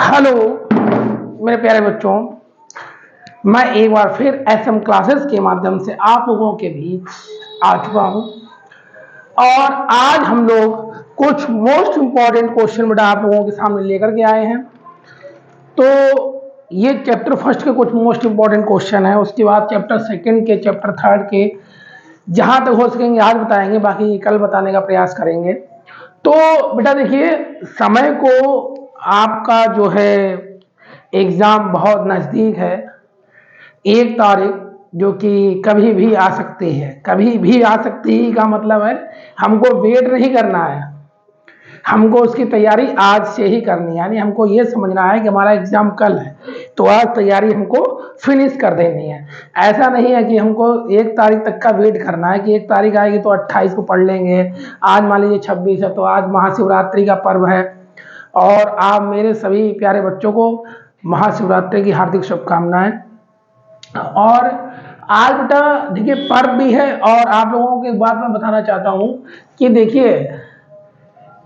Hello मेरे प्यारे बच्चों, मैं एक बार फिर एसएम क्लासेस के माध्यम से आप लोगों के बीच आ चुका हूं और आज हम लोग कुछ मोस्ट इम्पॉर्टेंट क्वेश्चन बेटा आप लोगों के सामने लेकर के आए हैं। तो ये चैप्टर फर्स्ट के कुछ मोस्ट इम्पॉर्टेंट क्वेश्चन है, उसके बाद चैप्टर सेकंड के, चैप्टर थर्ड के, जहां तक हो सकेंगे आज बताएंगे, बाकी कल बताने का प्रयास करेंगे। तो बेटा देखिए, समय को आपका जो है एग्जाम बहुत नज़दीक है। 1 तारीख जो कि कभी भी आ सकती है, कभी भी आ सकती है का मतलब है हमको वेट नहीं करना है, हमको उसकी तैयारी आज से ही करनी है। यानी हमको ये समझना है कि हमारा एग्जाम कल है तो आज तैयारी हमको फिनिश कर देनी है। ऐसा नहीं है कि हमको 1 तारीख तक का वेट करना है कि 1 तारीख आएगी तो 28 को पढ़ लेंगे। आज मान लीजिए 26 है तो आज महाशिवरात्रि का पर्व है और आप मेरे सभी प्यारे बच्चों को महाशिवरात्रि की हार्दिक शुभकामनाएं। और आज बेटा देखिए पर्व भी है और आप लोगों को एक बात मैं बताना चाहता हूं कि देखिए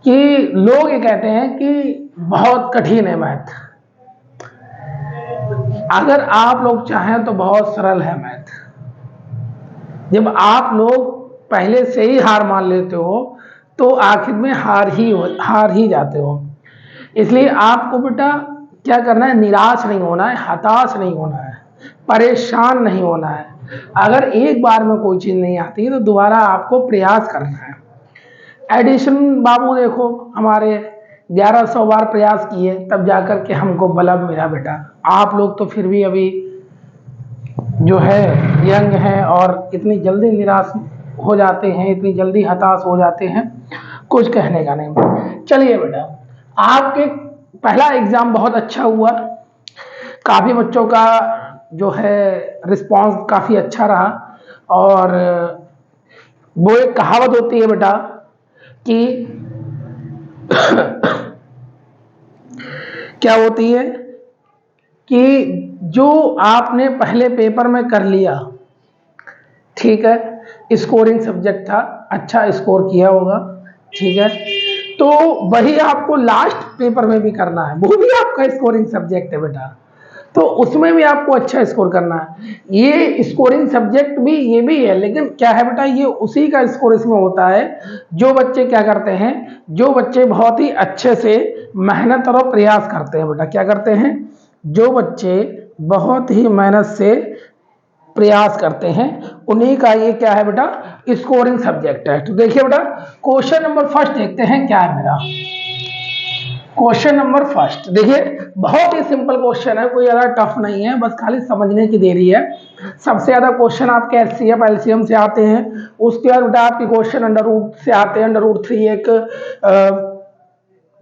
कि लोग ये कहते हैं कि बहुत कठिन है मैथ। अगर आप लोग चाहें तो बहुत सरल है मैथ। जब आप लोग पहले से ही हार मान लेते हो तो आखिर में हार ही जाते हो। इसलिए आपको बेटा क्या करना है, निराश नहीं होना है, हताश नहीं होना है, परेशान नहीं होना है। अगर एक बार में कोई चीज़ नहीं आती है तो दोबारा आपको प्रयास करना है। एडिशन बाबू देखो हमारे 1100 बार प्रयास किए तब जाकर के हमको बल्ब मिला बेटा। आप लोग तो फिर भी अभी जो है यंग हैं और इतनी जल्दी निराश हो जाते हैं, इतनी जल्दी हताश हो जाते हैं, कुछ कहने का नहीं। चलिए बेटा, आपके पहला एग्जाम बहुत अच्छा हुआ, काफ़ी बच्चों का जो है रिस्पांस काफ़ी अच्छा रहा। और वो एक कहावत होती है बेटा कि क्या होती है कि जो आपने पहले पेपर में कर लिया, ठीक है, स्कोरिंग सब्जेक्ट था, अच्छा स्कोर किया होगा, ठीक है, तो वही आपको लास्ट पेपर में भी करना है, वो भी आपका स्कोरिंग सब्जेक्ट है बेटा, तो उसमें भी आपको अच्छा स्कोर करना है। ये स्कोरिंग सब्जेक्ट भी ये भी है, लेकिन क्या है बेटा, ये उसी का स्कोर इसमें होता है जो बच्चे क्या करते हैं, जो बच्चे बहुत ही अच्छे से मेहनत और प्रयास करते हैं बेटा। क्या करते हैं, जो बच्चे बहुत ही मेहनत से प्रयास करते हैं उन्हीं का ये क्या है बेटा, स्कोरिंग सब्जेक्ट है। तो देखिए बेटा, क्वेश्चन नंबर फर्स्ट देखते हैं क्या है मेरा। क्वेश्चन नंबर फर्स्ट देखिए, बहुत ही सिंपल क्वेश्चन है, कोई ज़्यादा टफ नहीं है, बस खाली समझने की देरी है। सबसे ज़्यादा क्वेश्चन आपके एचसीएफ एलसीएम से आते हैं, उसके बाद बेटा आपके क्वेश्चन अंडर रूट से आते हैं। अंडर रूट 3 एक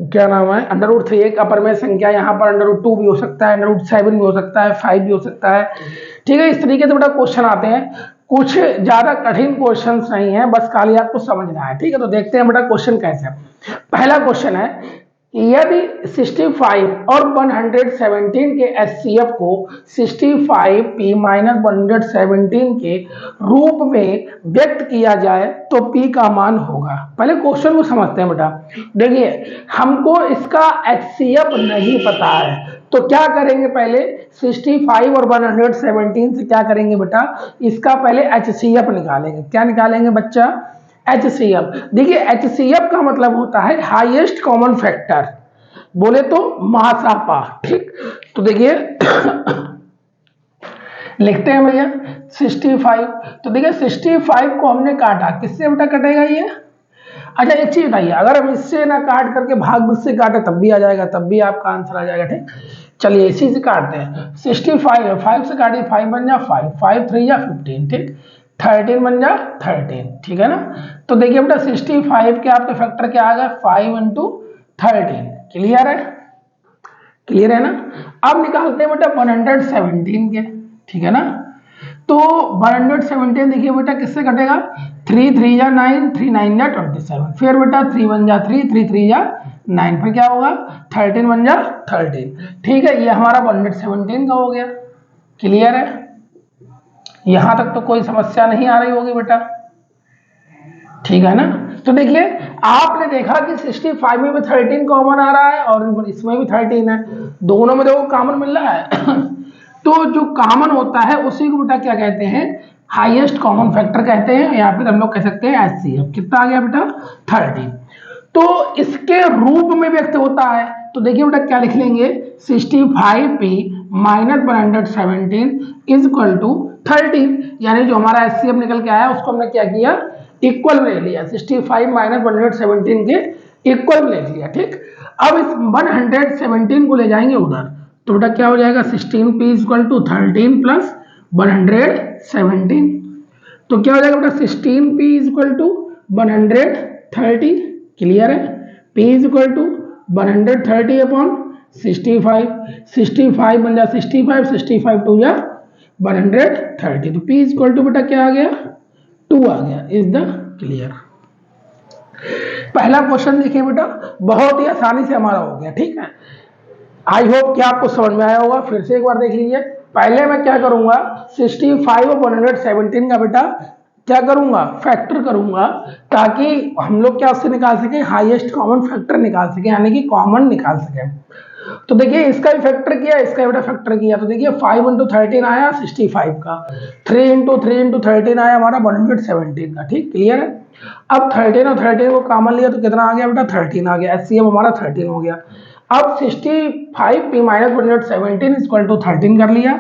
क्या नाम है, अंडर रूट 3 एक अपर में संख्या, यहाँ पर अंडर रूट 2 भी हो सकता है, अंडर रूट 7 भी हो सकता है, 5 भी हो सकता है, ठीक है। इस तरीके से बेटा क्वेश्चन आते हैं, कुछ ज्यादा कठिन क्वेश्चंस नहीं है, बस खाली आपको समझना है, ठीक है। तो देखते हैं बेटा क्वेश्चन कैसे है। पहला क्वेश्चन है, यदि 65 और 117 के एचसीएफ को 65p माइनस 117 के रूप में व्यक्त किया जाए तो p का मान होगा। पहले क्वेश्चन को समझते हैं बेटा। देखिए, हमको इसका एचसीएफ नहीं पता है तो क्या करेंगे, पहले 65 और 117 से क्या करेंगे बेटा, इसका पहले एचसीएफ निकालेंगे। क्या निकालेंगे बच्चा, एचसीएफ। देखिए, एचसीएफ का मतलब होता है हाईएस्ट कॉमन फैक्टर, बोले तो महासापा, ठीक। तो देखिए लिखते हैं भैया 65। तो देखिए 65 को हमने काटा, किससे बेटा कटेगा ये, अच्छा एक चीज बताइए, अगर हम इससे ना काट करके भाग से काटे तब भी आ जाएगा, तब भी आपका आंसर आ जाएगा, ठीक। चलिए इसी से काटते हैं, 65 है, 5 से काटिए, 5 बन जा 5, 5 3 जा 15, ठीक, 13 बन जा 13, ठीक है ना। तो देखिए बेटा 65 के आपके फैक्टर क्या आ गए, 5 इंटू 13, क्लियर है, क्लियर है ना। अब निकालते हैं बेटा 117 के, ठीक है ना। तो 117 देखिए बेटा किससे कटेगा, 3 3 जा 9, 3 9 जा 27, फिर बेटा 3 1 जा 3, 3 3 जा 9, फिर क्या होगा 13 1 जा 13, ठीक है। ये हमारा 117 का हो गया, क्लियर है। यहां तक तो कोई समस्या नहीं आ रही होगी बेटा, ठीक है ना। तो देखिए आपने देखा कि 65 में भी 13 कॉमन आ रहा है और इसमें भी 13 है, दोनों में देखो कॉमन मिल रहा है तो जो कॉमन होता है उसी को बेटा क्या कहते हैं, हाईएस्ट कॉमन फैक्टर कहते हैं, या फिर हम लोग कह सकते हैं एचसीएफ। कितना आ गया बेटा 13। तो इसके रूप में व्यक्त होता है, तो देखिए बेटा क्या लिख लेंगे 65p minus 117 is equal to 13, यानी जो हमारा एचसीएफ निकल के आया उसको हमने क्या किया, इक्वल में ले लिया, 65 माइनस 117 के इक्वल में ले लिया। ठीक, अब इस 117 को ले जाएंगे उधर, तो बेटा क्या हो जाएगा 16p is equal to 13 plus 117, तो क्या हो जाएगा बेटा 16p is equal to 130। Clear है, p is equal to 130 upon 65, 65 बन जाए 65 टू या 130, तो p इज इक्वल टू बेटा क्या आ गया 2 आ गया। Is the clear. पहला क्वेश्चन देखिए बेटा बहुत ही आसानी से हमारा हो गया। ठीक है, आई होप कि आपको समझ में आया होगा। फिर से एक बार देख लीजिए। पहले मैं क्या करूंगा 65 और 117 का बेटा क्या करूंगा फैक्टर करूंगा, ताकि हम लोग क्या उससे निकाल सके, हाईएस्ट कॉमन फैक्टर निकाल सके, यानी कि कॉमन निकाल सके। तो देखिए इसका भी फैक्टर किया, इसका बेटा फैक्टर किया, तो देखिए 5 इंटू 13 आया 65 का, 3 इंटू 13 आया हमारा 117 का। ठीक, क्लियर है। अब 13 और 13 को कॉमन लिया तो कितना आ गया बेटा 13 आ गया, एचसीएफ हमारा 13 हो गया। अब 65p माइनस 117 इक्वल टू 13 कर लिया,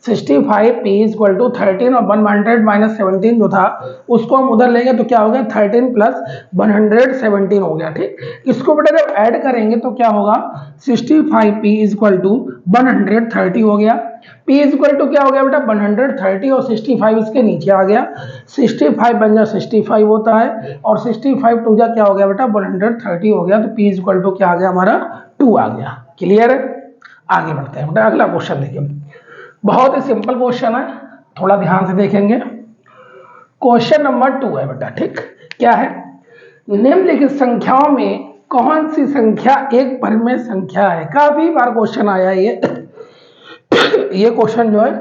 65p इक्वल टू 13 और 100 माइनस 17 जो था उसको हम उधर लेंगे तो क्या हो गया 13 प्लस 117 हो गया। ठीक, इसको बेटा जब ऐड करेंगे तो क्या होगा 65p इक्वल टू 130 हो गया, p इक्वल टू क्या हो गया बेटा 130 और 65 इसके नीचे आ गया, 65 बन जा 65 होता है और 65 टू जा क्या हो गया बेटा 130 हो गया, तो p इक्वल टू क्या आ गया हमारा 2 आ गया। क्लियर है, आगे बढ़ते हैं बेटा। अगला क्वेश्चन देखिए, बहुत ही सिंपल क्वेश्चन है, थोड़ा ध्यान से देखेंगे। क्वेश्चन नंबर 2 है बेटा। ठीक, क्या है, निम्नलिखित संख्याओं में कौन सी संख्या एक परिमेय संख्या है। काफी बार क्वेश्चन आया है ये क्वेश्चन जो है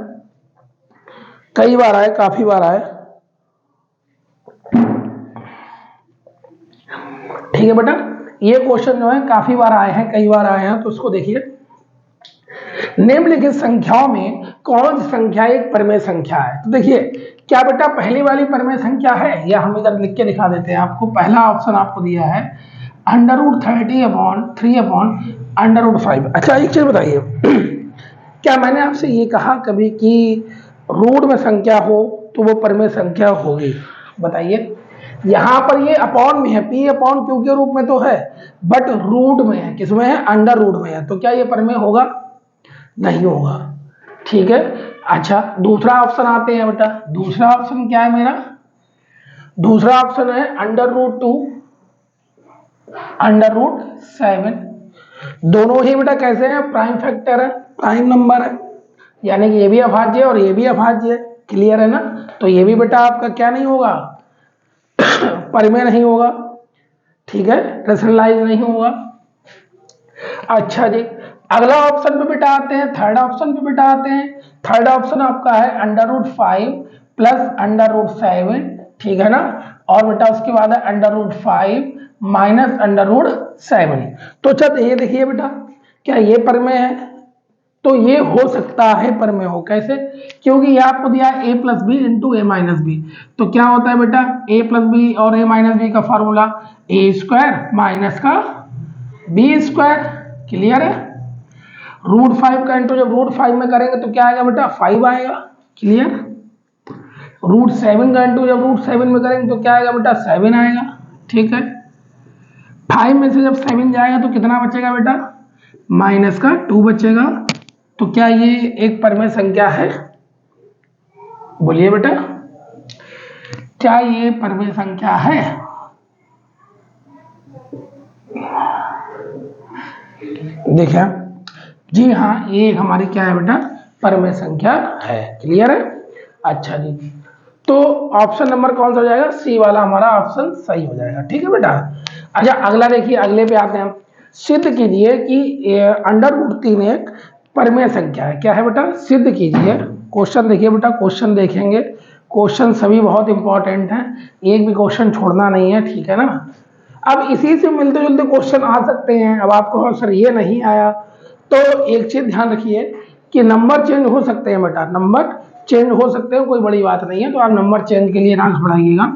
कई बार आया, काफी बार आया। ठीक है बेटा, ये क्वेश्चन जो है काफी बार आए हैं, कई बार आए हैं, तो उसको देखिए। निम्नलिखित संख्याओं में कौन सी संख्या एक परिमेय संख्या है। तो देखिए क्या बेटा पहली वाली परिमेय संख्या है, या हम इधर लिख के दिखा देते हैं आपको। पहला ऑप्शन आपको दिया है √30/3/5। अच्छा एक चीज बताइए क्या मैंने आपसे ये कहा कभी कि रूट में संख्या हो तो वो परिमेय संख्या होगी? बताइए, यहां पर ये अपॉन में है, p अपॉन क्यू के रूप में तो है, बट रूट में है, किसमें है अंडर रूट में है, तो क्या ये परिमेय होगा? नहीं होगा। ठीक है, अच्छा दूसरा ऑप्शन आते हैं बेटा। दूसरा ऑप्शन क्या है मेरा? दूसरा ऑप्शन है √2 √7। दोनों ही बेटा कैसे हैं, प्राइम फैक्टर है, प्राइम नंबर है, यानी कि ये भी अभाज्य और ये भी अभाज्य है। क्लियर है ना, तो ये भी बेटा आपका क्या नहीं होगा परिमेय नहीं होगा। ठीक है, रेशनलाइज नहीं होगा। अच्छा जी, अगला ऑप्शन पे बेटा आते हैं, थर्ड ऑप्शन पे बेटा आते हैं। थर्ड ऑप्शन आपका है √5 प्लस √7। ठीक है ना, और बेटा उसके बाद है √5 माइनस √7। तो अच्छा ये देखिए बेटा क्या ये परिमेय है? तो ये हो सकता है परिमेय हो, कैसे? क्योंकि ये आपको दिया है a plus b into a minus b, तो क्या होता है बेटा a प्लस बी और a माइनस बी का फॉर्मूला a स्क्वायर माइनस का b स्क्वायर। क्लियर है, √5 का इंटू जब √5 में करेंगे तो क्या आएगा बेटा 5 आएगा। क्लियर, √7 का इंटू जब √7 में करेंगे तो क्या आएगा बेटा 7 आएगा। ठीक है, 5 में से जब 7 जाएगा तो कितना बचेगा बेटा माइनस का 2 बचेगा। तो क्या ये एक परिमेय संख्या है? बोलिए बेटा, क्या ये परिमेय संख्या है? देखिए जी हाँ, ये हमारी क्या है बेटा परिमेय संख्या है। क्लियर है, अच्छा जी, तो ऑप्शन नंबर कौन सा हो जाएगा? सी वाला हमारा ऑप्शन सही हो जाएगा। ठीक है बेटा, अच्छा अगला देखिए, अगले पे आते हैं। सिद्ध कीजिए कि √3 एक परिमेय संख्या है। क्या है बेटा? सिद्ध कीजिए। क्वेश्चन देखिए बेटा, क्वेश्चन देखेंगे, क्वेश्चन सभी बहुत इंपॉर्टेंट हैं, एक भी क्वेश्चन छोड़ना नहीं है, ठीक है ना। अब इसी से मिलते जुलते क्वेश्चन आ सकते हैं। अब आपको सर ये नहीं आया तो एक चीज ध्यान रखिए कि नंबर चेंज हो सकते हैं बेटा, नंबर चेंज हो सकते हैं, कोई बड़ी बात नहीं है। तो आप नंबर चेंज के लिए रैंक बढ़ाइएगा,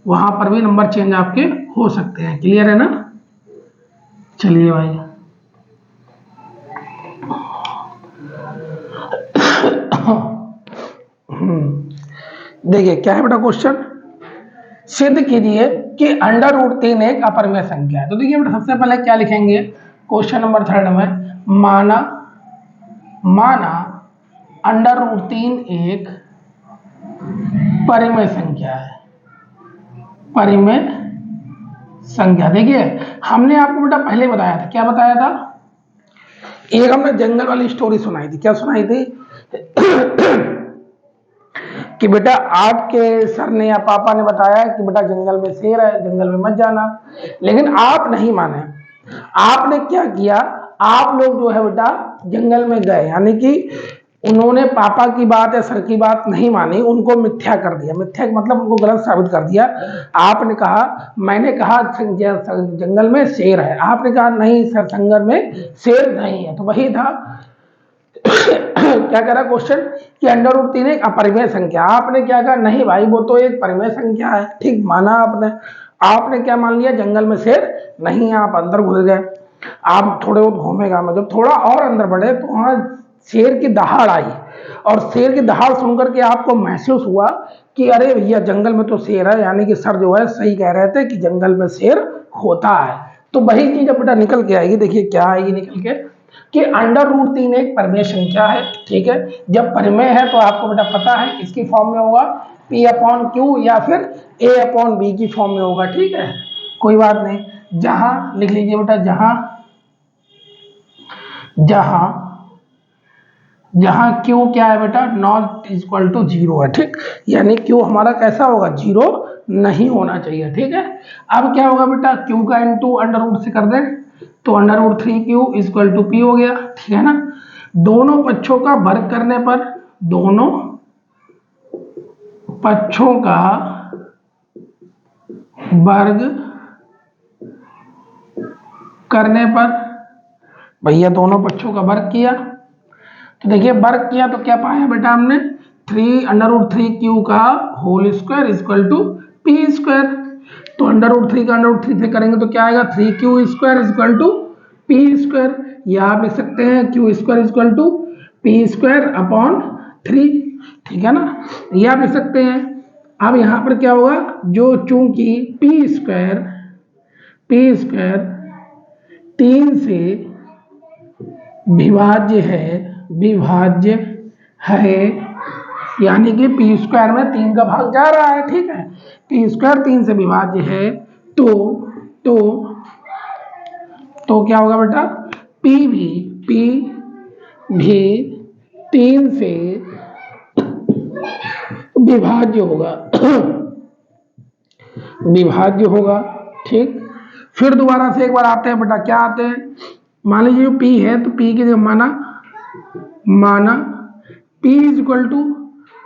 वहां पर भी नंबर चेंज आपके हो सकते हैं। क्लियर है ना। चलिए भाई देखिए क्या है बेटा क्वेश्चन, सिद्ध कीजिए कि √3 एक अपरिमेय संख्या है। तो देखिए बेटा सबसे पहले क्या लिखेंगे क्वेश्चन नंबर 3 में, माना √3 एक परिमेय संख्या है, परिमेय संख्या। देखिए हमने आपको बेटा पहले बताया था, क्या बताया था, एक हमने जंगल वाली स्टोरी सुनाई थी। क्या सुनाई थी कि बेटा आपके सर ने या पापा ने बताया कि बेटा जंगल में शेर है, जंगल में मत जाना, लेकिन आप नहीं माने। आपने क्या किया, आप लोग जो है बेटा जंगल में गए, यानी कि उन्होंने पापा की बात या सर की बात नहीं मानी, उनको मिथ्या कर दिया। मिथ्या मतलब उनको गलत साबित कर दिया। आपने कहा, मैंने कहा जंगल में शेर है, आपने कहा नहीं सर जंगल में शेर नहीं है। तो वही था क्या कह रहा क्वेश्चन कि √3 एक अपरिमेय संख्या। आपने क्या कहा, नहीं भाई वो तो एक परिमेय संख्या है, ठीक माना आपने। आपने क्या मान लिया, जंगल में शेर नहीं है, आप अंदर घुस गए। आप थोड़े बहुत घूमेगा, मतलब थोड़ा और अंदर बढ़े तो वहां शेर की दहाड़ आई, और शेर की दहाड़ सुनकर के आपको महसूस हुआ कि अरे भैया जंगल में तो शेर है, यानी कि सर जो है सही कह रहे थे कि जंगल में शेर होता है। तो वही चीज अब बेटा निकल के आएगी। देखिए क्या आएगी निकल के कि √3 एक परिमेय संख्या है, ठीक है। जब परिमेय है तो आपको बेटा पता है किसकी फॉर्म में होगा, P/Q या फिर A/B की फॉर्म में होगा, ठीक है, कोई बात नहीं। जहां लिख लीजिए बेटा, जहां Q क्या है बेटा, नॉट इक्वल टू 0 है, ठीक, यानी Q हमारा कैसा होगा, 0 नहीं होना चाहिए, ठीक है। अब क्या होगा बेटा, Q का इंटू √ से कर दें तो √3Q इक्वल टू P हो गया, ठीक है ना। दोनों पक्षों का वर्ग करने पर, दोनों पक्षों का वर्ग करने पर, भैया दोनों पक्षों का वर्ग किया तो देखिए वर्ग किया तो क्या पाया बेटा हमने, √3Q का whole square equal to P²। तो √3 का √3 से करेंगे तो क्या आएगा, 3Q² इक्वल टू P²। या आप लिख सकते हैं Q² इक्वल टू P²/3, ठीक है ना, ये आप लिख सकते हैं। अब यहां पर क्या होगा, जो चूंकि P² 3 से विभाज्य है, यानी कि P² में 3 का भाग जा रहा है, ठीक है। P² 3 से विभाज्य है तो क्या होगा बेटा, P भी 3 से विभाज्य होगा, ठीक। फिर दोबारा से एक बार आते हैं बेटा, क्या आते हैं, मान लीजिए P है तो P की जगह माना P इक्वल टू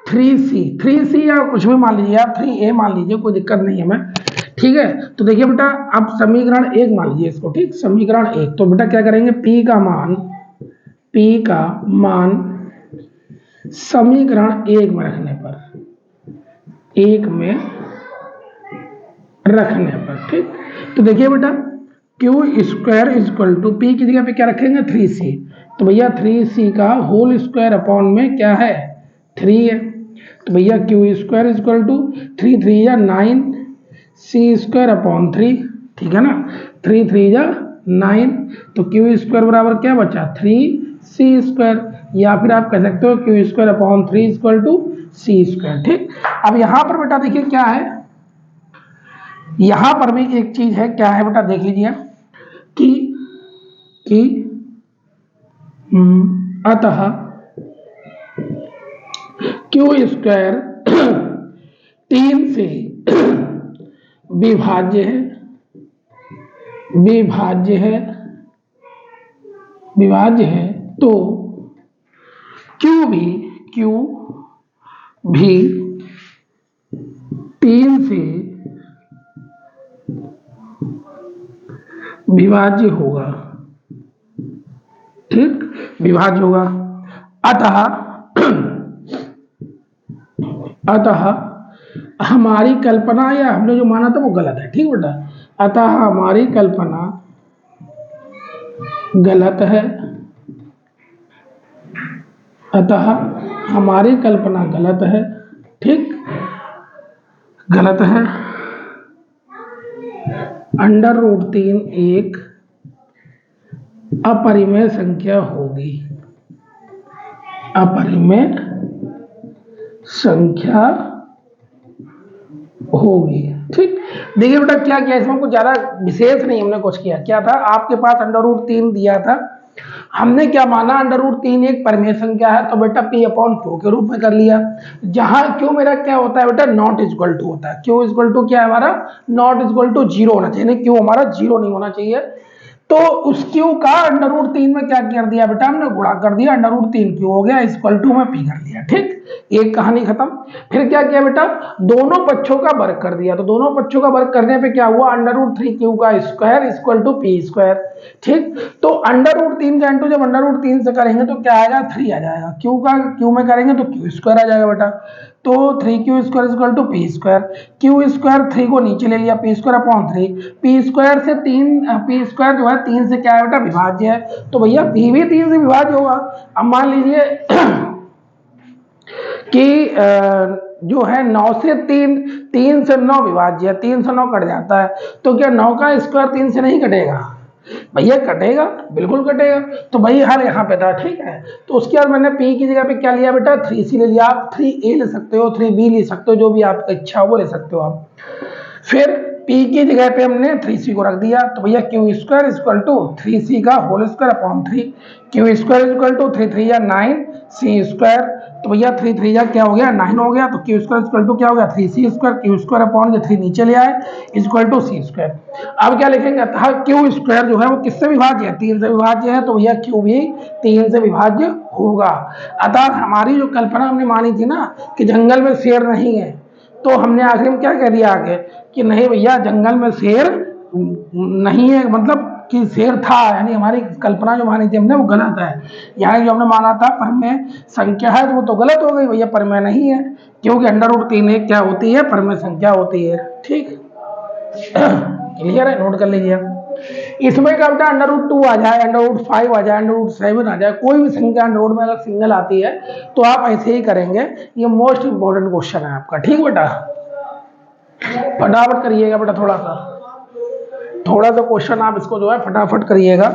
3C या कुछ भी मान लीजिए आप, 3A मान लीजिए, कोई दिक्कत नहीं है हमें, ठीक है। तो देखिए बेटा अब समीकरण 1 मान लीजिए इसको, ठीक, समीकरण 1। तो बेटा क्या करेंगे, P का मान समीकरण 1 में रखने पर, ठीक। तो देखिए बेटा Q² इक्वल टू P की जगह पे क्या रखेंगे, 3C। तो भैया 3C का होल स्क्वायर अपॉन में क्या है, 3 है। तो भैया Q² इक्वल टू 3 3 या 9 C²/3, ठीक है ना, 3 3 या 9। तो Q² बराबर क्या बचा, 3C², या फिर आप कह सकते हो Q²/3 इक्वल टू C², ठीक। अब यहां पर बेटा देखिए क्या है, यहां पर भी एक चीज है, क्या है बेटा देख लीजिए कि अतः Q² 3 से विभाज्य है तो Q भी से विभाज्य होगा, ठीक, विभाज्य होगा। अतः हमारी कल्पना या हमने जो माना था वो गलत है, ठीक बेटा। अतः हमारी कल्पना गलत है, अतः हमारी कल्पना गलत है, ठीक, गलत है। √3 एक अपरिमेय संख्या होगी, अपरिमेय संख्या होगी, ठीक। देखिए बेटा क्या किया, इसमें कुछ ज्यादा विशेष नहीं हमने कुछ किया। क्या था, आपके पास √3 दिया था, हमने क्या माना, √3 एक परिमेय संख्या है, तो बेटा P/Q के रूप में कर लिया। जहां Q मेरा क्या होता है बेटा, नॉट इक्वल टू होता है। Q इक्वल टू क्या है हमारा, नॉट इक्वल टू 0 होना चाहिए, Q हमारा 0 नहीं होना चाहिए। तो उस Q का √3 में क्या कर दिया बेटा, हमने गुणा कर दिया, √3 Q हो गया इक्वल टू में P कर दिया, ठीक, एक कहानी खत्म। फिर क्या किया बेटा, दोनों पक्षों का वर्ग कर दिया। तो दोनों पक्षों का वर्ग करने पे क्या हुआ, √3 Q का square equal to P square, ठीक। तो √3 का इंटू जब √3 से करेंगे तो क्या आएगा, 3 आ जाएगा। Q का Q में करेंगे तो Q स्क्वायर आ जाएगा बेटा। तो 3Q square equal to P square, Q square 3 को नीचे ले लिया, P square upon 3, P square से 3, P स्क्वायर जो है 3 से क्या है बेटा, विभाज्य है, तो भैया P भी 3 से विभाज्य होगा। अब मान लीजिए कि जो है 9 से 3 से 9 विभाज्य है, 3 से 9 कट जाता है, तो क्या 9 का स्क्वायर 3 से नहीं कटेगा, भैया कटेगा, बिल्कुल कटेगा। तो भाई हर यहाँ पे था, ठीक है। तो उसके बाद मैंने P की जगह पे क्या लिया बेटा, 3C ले लिया। आप 3A ले सकते हो, 3B ले सकते हो, जो भी आपका इच्छा हो वो ले सकते हो आप। फिर P की जगह पे हमने 3C को रख दिया, तो भैया Q square equal to 3C का whole square upon 3, Q square equal to 3 3 या 9 C स्क्वायर, तो भैया 3 3 या क्या हो गया, 9 हो गया। तो Q स्क्वायर इक्वल टू क्या हो गया, 3C square, Q square upon 3 नीचे ले आए इक्वल टू C स्क्वायर। अब क्या लिखेंगे, अतः Q स्क्वायर जो है वो किससे विभाज्य है, 3 से विभाज्य है, तो भैया Q भी 3 से विभाज्य होगा। अतः हमारी जो कल्पना हमने मानी थी ना कि जंगल में शेर नहीं है, तो हमने आखिर में क्या कह दिया आगे कि नहीं भैया जंगल में शेर नहीं है, मतलब कि शेर था, यानी हमारी कल्पना जो मानी थी हमने वो गलत है। यानी जो हमने माना था परिमेय संख्या है, तो वो तो गलत हो गई भैया, परिमेय नहीं है, क्योंकि √3 एक क्या होती है, परिमेय संख्या होती है, ठीक। क्लियर है, नोट कर लीजिए। इसमें क्या बेटा √2 आ जाए, √5 आ जाए, √7 आ जाए, कोई भी संख्या √ में अगर सिंगल आती है तो आप ऐसे ही करेंगे। ये मोस्ट इंपोर्टेंट क्वेश्चन है आपका, ठीक बेटा, फटाफट करिएगा बेटा, थोड़ा सा क्वेश्चन आप इसको जो है फटाफट करिएगा।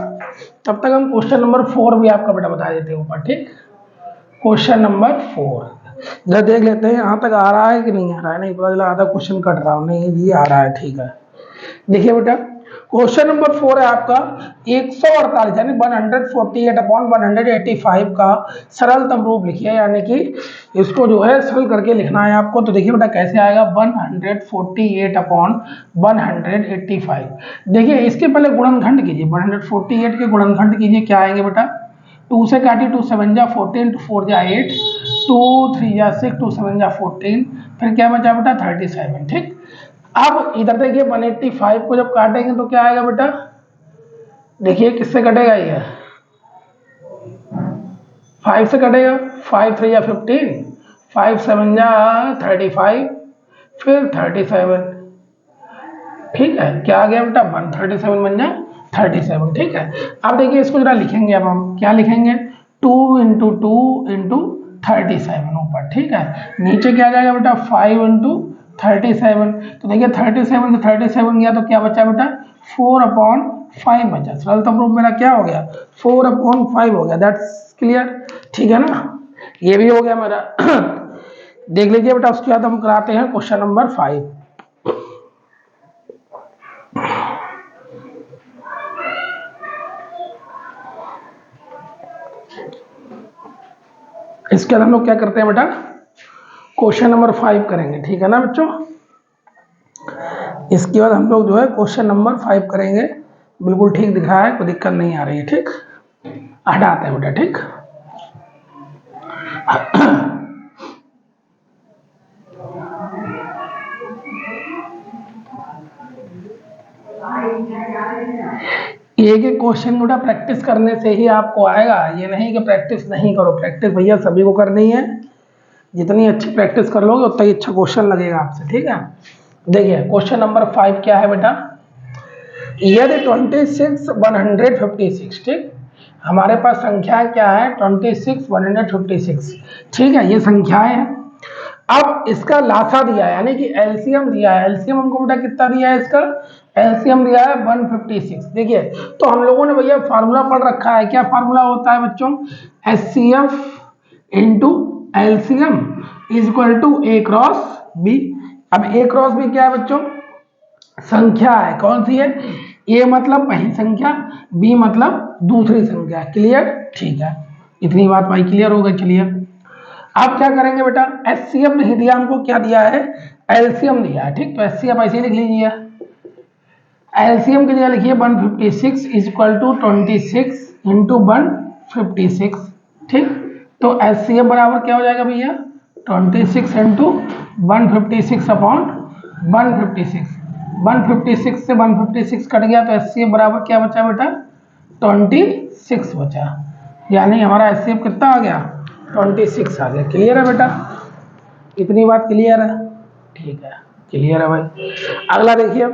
तब तक हम क्वेश्चन नंबर 4 भी आपका बेटा बता देते हैं ऊपर, ठीक। क्वेश्चन नंबर 4 जरा देख लेते हैं यहाँ तक आ रहा है कि नहीं आ रहा है। नहीं पता चला आधा क्वेश्चन कट रहा हूँ, नहीं ये आ रहा है, ठीक है। देखिए बेटा क्वेश्चन नंबर 4 है आपका 148 यानी 148/185 का सरलतम रूप लिखिए, यानी कि इसको जो है सरल करके लिखना है आपको। तो देखिए बेटा कैसे आएगा, 148/185। देखिए इसके पहले गुणनखंड कीजिए, 148 के गुणनखंड कीजिए, क्या आएंगे बेटा, 2 से काटिए, 2 7 जा 14, 2 4 जा 8, 2 3 जा 6, 2 7 जा 14, फिर क्या बचा बेटा 37, ठीक। अब इधर देखिए 185 को जब काटेंगे तो क्या आएगा बेटा, देखिए किससे कटेगा, ये 5 से कटेगा, 5 3 या 15, 5 7 जा 35, फिर 37, ठीक है। क्या आ गया बेटा 137 बन जा 37, ठीक है। अब देखिए इसको जरा लिखेंगे, अब हम क्या लिखेंगे, 2 × 2 × 37 ऊपर, ठीक है। नीचे क्या आ जाएगा बेटा 5 × 37, तो देखिए 37 से 37 गया तो क्या बचा बेटा 4/5 बचा। सरलतम रूप मेरा क्या हो गया 4/5 हो गया, दैट्स क्लियर, ठीक है ना, ये भी हो गया मेरा। देख लीजिए बेटा, उसके बाद हम कराते हैं क्वेश्चन नंबर 5। इसके बाद हम लोग क्या करते हैं बेटा, क्वेश्चन नंबर 5 करेंगे, ठीक है ना बच्चों। इसके बाद हम लोग जो है क्वेश्चन नंबर 5 करेंगे, बिल्कुल ठीक दिख रहा है, कोई दिक्कत नहीं आ रही है, ठीक। हटाते हैं बेटा, ठीक। एक एक क्वेश्चन बेटा प्रैक्टिस करने से ही आपको आएगा, ये नहीं कि प्रैक्टिस नहीं करो। प्रैक्टिस भैया सभी को करनी है, जितनी अच्छी प्रैक्टिस कर लोगे उतना ही अच्छा क्वेश्चन लगेगा आपसे, ठीक है। देखिए क्वेश्चन नंबर 5 क्या है बेटा, यदि 26 156, ठीक, हमारे पास संख्या क्या है 26 156, ठीक है, ये संख्याएं हैं। अब इसका लासा दिया है, यानी कि एलसीएम दिया है। एलसीएम हमको बेटा कितना दिया है, इसका एलसीएम दिया है 156। देखिए तो हम लोगों ने भैया फार्मूला पढ़ रखा है, क्या फार्मूला होता है बच्चों, HCF into LCM is equal to a cross b. अब ए क्रॉस बी क्या है बच्चों, संख्या है, कौन सी है, ए मतलब पहली संख्या, बी मतलब दूसरी संख्या। क्लियर, ठीक है, इतनी बात भाई क्लियर हो गई। चलिए आप क्या करेंगे बेटा, एचसीएफ नहीं दिया हमको, क्या दिया है, एलसीएम दिया है, ठीक। तो एचसीएफ ऐसे ही लिख लीजिए, एलसीएम की जगह लिखिए 156 इज इक्वल टू 26 इंटू 156, ठीक। तो एचसीएफ बराबर क्या हो जाएगा भैया, 26 इंटू 156 अपॉन 156। 156 से 156 कट गया तो एचसीएफ बराबर क्या बचा बेटा, 26 बचा, यानी हमारा एचसीएफ कितना आ गया, 26 आ गया। क्लियर है बेटा, इतनी बात क्लियर है, ठीक है, क्लियर है भाई। अगला देखिए,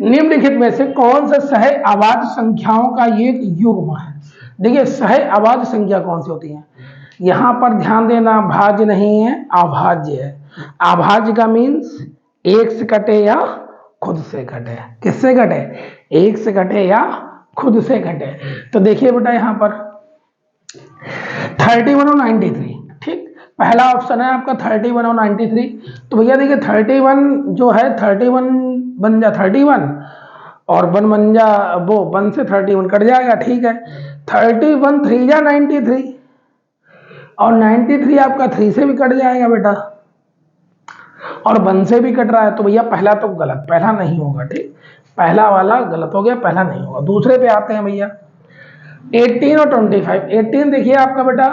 निम्नलिखित में से कौन सा सह आवाज संख्याओं का एक युग्म है। देखिए सह आवाज संख्या कौन सी होती है, यहां पर ध्यान देना, भाज्य नहीं है, अभाज्य है। अभाज्य का मीन्स एक से कटे या खुद से घटे। किससे घटे, एक से घटे या खुद से घटे। तो देखिए बेटा यहां पर 31 और 93, ठीक, पहला ऑप्शन है आपका 31 और 93। तो भैया देखिए 31 जो है 31 बन जा 31 और 1 बन जा वो 1 से 31 कट जाएगा, ठीक है। 31 3 जा 93 और 93 आपका 3 से भी कट जाएगा बेटा और 1 से भी कट रहा है। तो भैया पहला तो गलत, पहला नहीं होगा, ठीक, पहला वाला गलत हो गया, पहला नहीं होगा। दूसरे पे आते हैं भैया, 18 और 25। 18 देखिए आपका बेटा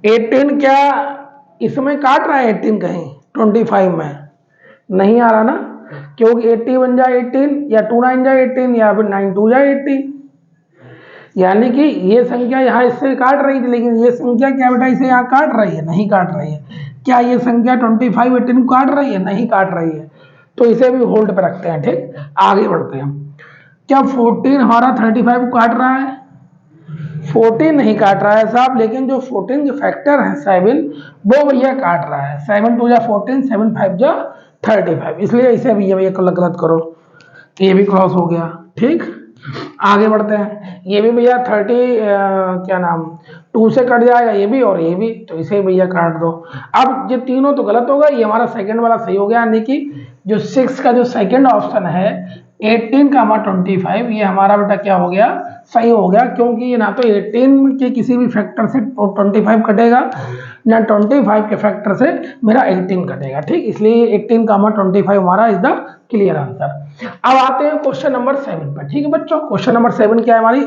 18 क्या इसमें काट रहा है, 18 कहीं 25 में नहीं आ रहा ना, क्योंकि 80 बन जाए 18 या 29 जाए 18 या फिर 92 जाए 18, यानी कि ये संख्या यहाँ इससे काट रही थी, लेकिन ये संख्या क्या बेटा इसे यहाँ काट रही है, नहीं काट रही है। क्या ये संख्या 25 18 को काट रही है, नहीं काट रही है, तो इसे भी होल्ड पे रखते हैं, ठीक। आगे बढ़ते हैं, क्या 14 हमारा 35 को काट रहा है, 14 नहीं काट रहा है साहब, लेकिन जो 14 के फैक्टर है 7 वो भैया काट रहा है। 7 2 जा 14, 7 5 जा 35, इसलिए इसे भी भैया गलत करो, ये भी क्रॉस हो गया, ठीक। आगे बढ़ते हैं, ये भी भैया 30 क्या नाम 2 से कट जाएगा, ये भी और ये भी, तो इसे भैया काट दो। अब ये तीनों तो गलत होगा, ये हमारा सेकंड वाला सही हो गया, यानी कि जो 6 का जो सेकंड ऑप्शन है 18 का 25, ये हमारा बेटा क्या हो गया, सही हो गया, क्योंकि ये ना तो 18 के किसी भी फैक्टर से 25 कटेगा, ना 25 के फैक्टर से मेरा 18 कटेगा, ठीक। इसलिए 18 का 25 हमारा इज द क्लियर आंसर। अब आते हैं क्वेश्चन नंबर 7 पर, ठीक है बच्चों। क्वेश्चन नंबर 7 क्या है हमारी,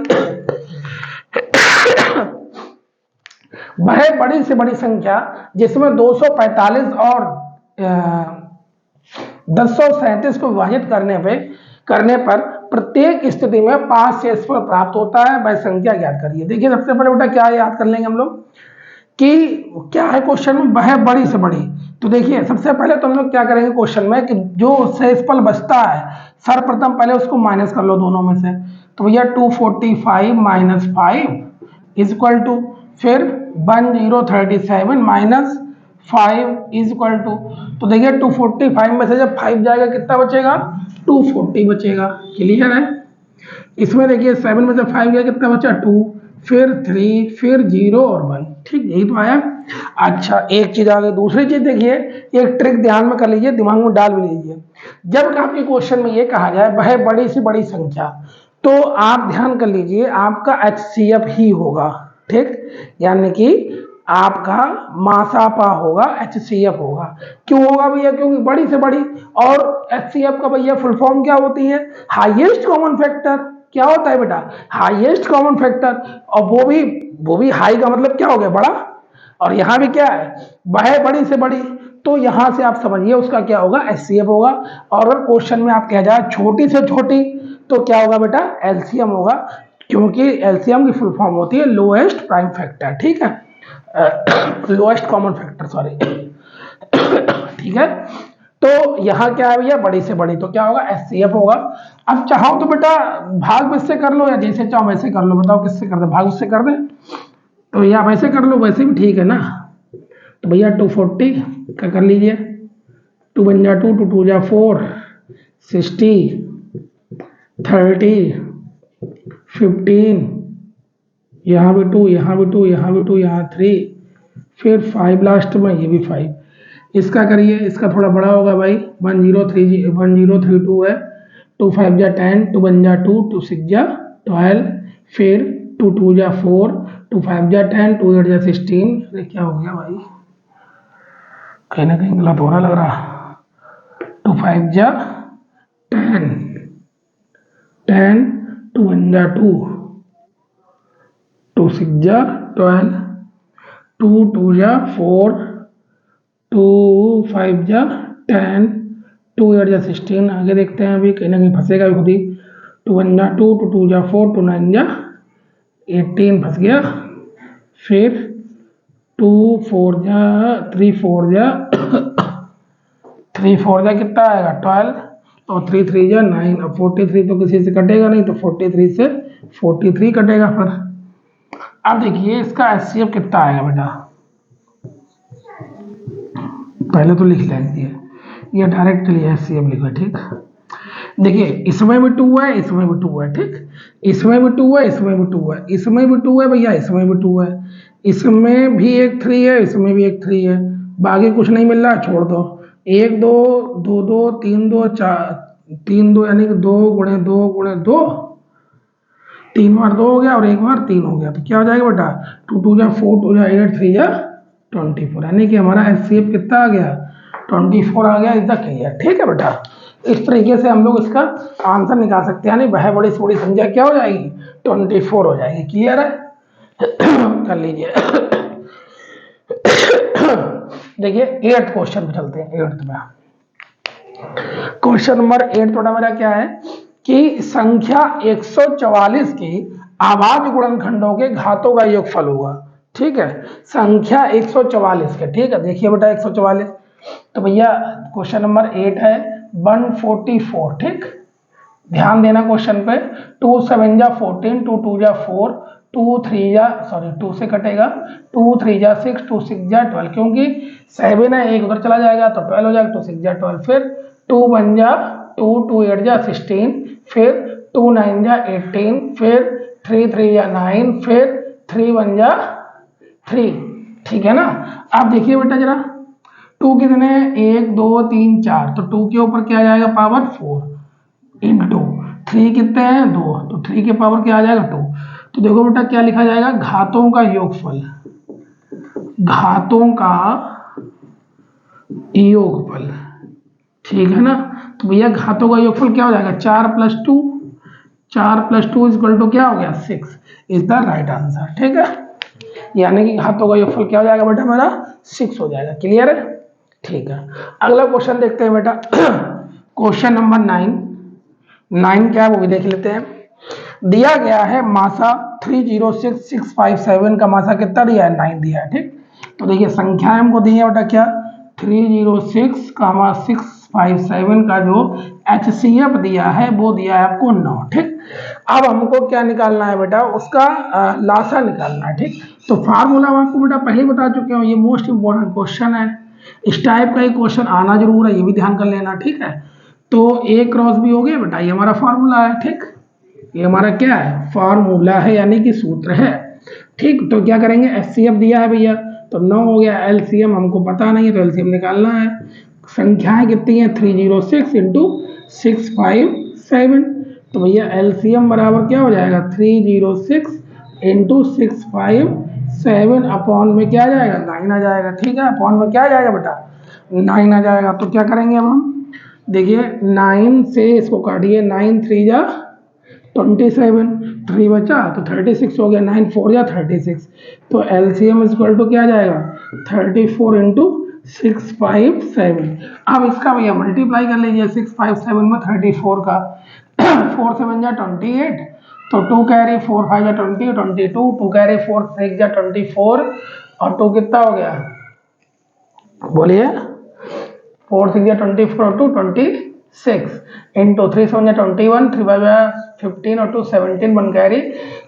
वह बड़ी से बड़ी संख्या जिसमें 245 और 1037 को विभाजित करने पर प्रत्येक स्थिति में 5 शेषफल प्राप्त होता है, वह संख्या ज्ञात करिए। देखिए सबसे पहले बेटा क्या याद कर लेंगे हम लोग कि क्या है क्वेश्चन में, वह बड़ी से बड़ी। तो देखिए सबसे पहले तो हम लोग क्या करेंगे क्वेश्चन में कि जो शेषफल बचता है सर्वप्रथम पहले उसको माइनस कर लो दोनों में से। तो भैया 245 माइनस 5 इज इक्वल टू, फिर 1037 माइनस 5 इज इक्वल टू, तो देखिए 245 में से जब 5 जाएगा कितना बचेगा, 240 बचेगा। क्लियर है, इसमें देखिए 7 में से 5 गया कितना बचा, 2, फिर 3, फिर 0 और 1, ठीक, यही तो आया। अच्छा एक चीज आ गई, दूसरी चीज देखिए, एक ट्रिक ध्यान में कर लीजिए, दिमाग में डाल भी लीजिए। जब आपके क्वेश्चन में ये कहा जाए वह बड़ी से बड़ी संख्या, तो आप ध्यान कर लीजिए आपका एचसीएफ ही होगा, ठीक, यानी कि आपका मासापा होगा, एचसीएफ होगा। क्यों होगा भैया, क्योंकि बड़ी से बड़ी, और एचसीएफ का भैया फुल फॉर्म क्या होती है, हाईएस्ट कॉमन फैक्टर। क्या होता है बेटा, हाईएस्ट कॉमन फैक्टर, और वो भी हाई का मतलब क्या हो गया, बड़ा, और यहां भी क्या है, वह बड़ी से बड़ी, तो यहाँ से आप समझिए उसका क्या होगा, एचसीएफ होगा। और अगर क्वेश्चन में आप कह जाए छोटी से छोटी तो क्या होगा बेटा, एलसीएम होगा, क्योंकि एलसीएम की फुल फॉर्म होती है लोएस्ट प्राइम फैक्टर, ठीक है, लोएस्ट कॉमन फैक्टर, सॉरी, ठीक है। तो यहाँ क्या है भैया, बड़ी से बड़ी, तो क्या होगा, एचसीएफ होगा। अब चाहो तो बेटा भाग इससे कर लो या जैसे चाहो वैसे कर लो, बताओ किससे कर दे, भाग उससे कर दे, तो या वैसे कर लो, वैसे भी ठीक है ना। तो भैया 240 का कर लीजिए, 2 बन जा 2, 2 2 जा 4, 60, 30, 15, यहाँ भी 2, यहाँ भी 2, यहाँ भी 2, यहाँ 3, फिर 5 लास्ट में, ये भी 5। इसका करिए, इसका थोड़ा बड़ा होगा भाई, 1032 है, 2 5 जा 10, 2 1 जा 2, 2 6 जा 12, फिर 2 2 जा 4, 2 5 जा 10, 2 8 जा 16। अरे क्या हो गया भाई, कहीं ना कहीं गलत हो रहा लग रहा। 2 5 जा 10, 10, 2 1 जा 2, 2 6 जा 12, 2 2 जा 4, 2 5 जा 10, 2 8 जा 16। आगे देखते हैं, अभी कहीं ना कहीं फंसेगा भी खुद ही। 2 1 जा 2, 2 2 जा 4, 2 9 जा 18, फंस गया। फिर 2 4 जा 3 4 जा 3 4 जा कितना आएगा 12, और 3 3 जा 9। अब 43 तो किसी से कटेगा नहीं, तो 43 से 43 कटेगा। फिर अब देखिए इसका एचसीएफ कितना आएगा बेटा, पहले तो लिख लीजिए, ये डायरेक्ट चलिए एचसीएफ लिखो, ठीक। देखिए इसमें भी 2 है, इसमें भी 2 है, ठीक, इसमें भी 2 है, इसमें भी 2 है, इसमें भी 2 है भैया, इसमें भी 2 है, इसमें भी एक 3 है, इसमें भी एक 3 है, बाकी कुछ नहीं मिल रहा, छोड़ दो। 1 2 2 2 3 2 4 3 2, यानी कि 2 गुणे 2 गुणे 2, 3 बार 2 हो गया और 1 बार 3 हो गया, तो क्या हो जाएगा बेटा, 2 2 जा 4, 2 जा 8, 3 जा 24, यानी कि हमारा एचसीएफ कितना आ गया, 24 आ गया। इज द क्लियर, ठीक है बेटा। इस तरीके से हम लोग इसका आंसर निकाल सकते हैं, यानी वह बड़ी से बड़ी संख्या क्या हो जाएगी, 24 हो जाएगी। क्लियर है, कर लीजिए। देखिए 8th क्वेश्चन पे चलते हैं। 8th में क्वेश्चन नंबर 8 थोड़ा मेरा क्या है कि संख्या 144 की अभाज्य गुणनखंडों के घातों का योगफल होगा, ठीक है, संख्या 144 के, ठीक है। देखिए बेटा 144, तो भैया क्वेश्चन नंबर 8 है 144, ठीक, ध्यान देना क्वेश्चन पे। 2 7 जा 14, 2 2 जा 4, 2 3 जा, सॉरी 2 से कटेगा, 2 3 जा 6, 2 6 जा 12, क्योंकि 7 है, एक उधर चला जाएगा तो 12 हो जाएगा, 2 6 जा 12, फिर 2 1 जा 2, 2 8 जा 16, फिर 2 9 जा 18, फिर 3 3 जा 9, फिर 3 1 जा 3, ठीक है ना। आप देखिए बेटा जरा, 2 कितने, 1 2 3 4, तो 2 के ऊपर क्या आ जाएगा, पावर 4, इंटू 3 कितने हैं 2, तो 3 के पावर क्या आ जाएगा 2। तो देखो बेटा क्या लिखा जाएगा, घातों का योगफल, घातों का योगफल, ठीक है ना। तो भैया घातों का योगफल क्या हो जाएगा, 4 + 2, 4 + 2 = क्या हो गया 6, इज द राइट आंसर, ठीक है। यानी कि घातों का योगफल क्या हो जाएगा बेटा, मेरा 6 हो जाएगा। क्लियर है, ठीक है। अगला क्वेश्चन देखते हैं बेटा, क्वेश्चन नंबर 9 क्या है वो भी देख लेते हैं। दिया गया है मासा 306657 का मासा कितना दिया है, 9 दिया है, ठीक। तो देखिए संख्याएं हमको दी है बेटा क्या, 306,657 का जो एचसीएफ दिया है वो दिया है आपको 9, ठीक। अब हमको क्या निकालना है बेटा, उसका लासा निकालना है, ठीक। तो फार्मूला आपको बेटा पहले बता चुके हो, ये मोस्ट इंपॉर्टेंट क्वेश्चन है, इस टाइप का ही क्वेश्चन आना जरूर है, ये भी ध्यान कर लेना, ठीक है। तो A क्रॉस B हो गया बेटा, ये हमारा फार्मूला है, ठीक, ये हमारा क्या है, फार्मूला है, यानी कि सूत्र है, ठीक। तो क्या करेंगे, एचसीएफ दिया है भैया तो 9 हो गया, एलसीएम हमको पता नहीं है तो एलसीएम निकालना है। संख्याएं कितनी है, 306 × 657, तो भैया एलसीएम बराबर क्या हो जाएगा, 306 × 657 अपॉन में क्या आ जाएगा, 9 आ जाएगा, ठीक है। अपॉन में क्या आ जाएगा बेटा, 9 आ जाएगा। तो क्या करेंगे अब हम, देखिए 9 से इसको काटिए, 9 3 जा 27, 3 बचा तो 36 हो गया, 9 4 जा 36, तो एलसीएम इक्वल टू क्या आ जाएगा, 34 × 657। अब इसका भैया मल्टीप्लाई कर लीजिए 657 में 34 का 4 7 जा 28, तो 2 कैरी 4 5 जा 20 22, 2 कैरी 4 6 जा 24 और 2 कितना हो गया बोलिए 4 6 जा 24 और 2 26 इंटू 3 7 जा 21 3 5 जा 15 और 2 17 1 कैरी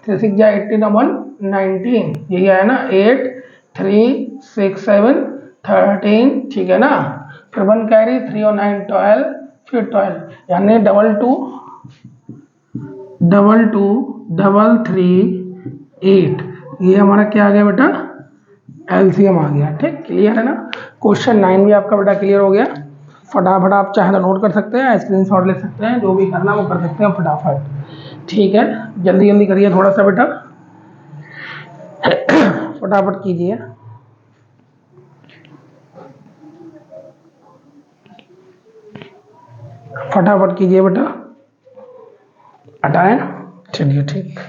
3 6 जा 18 और 1 19, यही आया ना 8 3 6 7 13, ठीक है ना। फिर 1 कैरी 3 और 9 12, फिर 12 यानी 22 22 3 3 8, ये हमारा क्या आ गया बेटा एलसीएम आ गया। ठीक क्लियर है ना। क्वेश्चन 9 भी आपका बेटा क्लियर हो गया। फटाफट आप चाहे तो नोट कर सकते हैं, स्क्रीनशॉट ले सकते हैं, जो भी करना वो कर सकते हैं फटाफट। ठीक है जल्दी जल्दी करिए थोड़ा सा बेटा फटाफट कीजिए। फटाफट कीजिए बेटा। हटाएं चलिए ठीक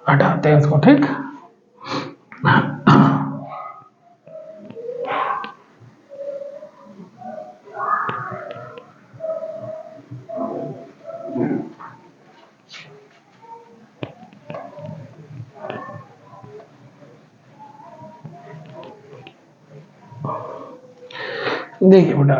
हटाते हैं इसको। ठीक देखिए बेटा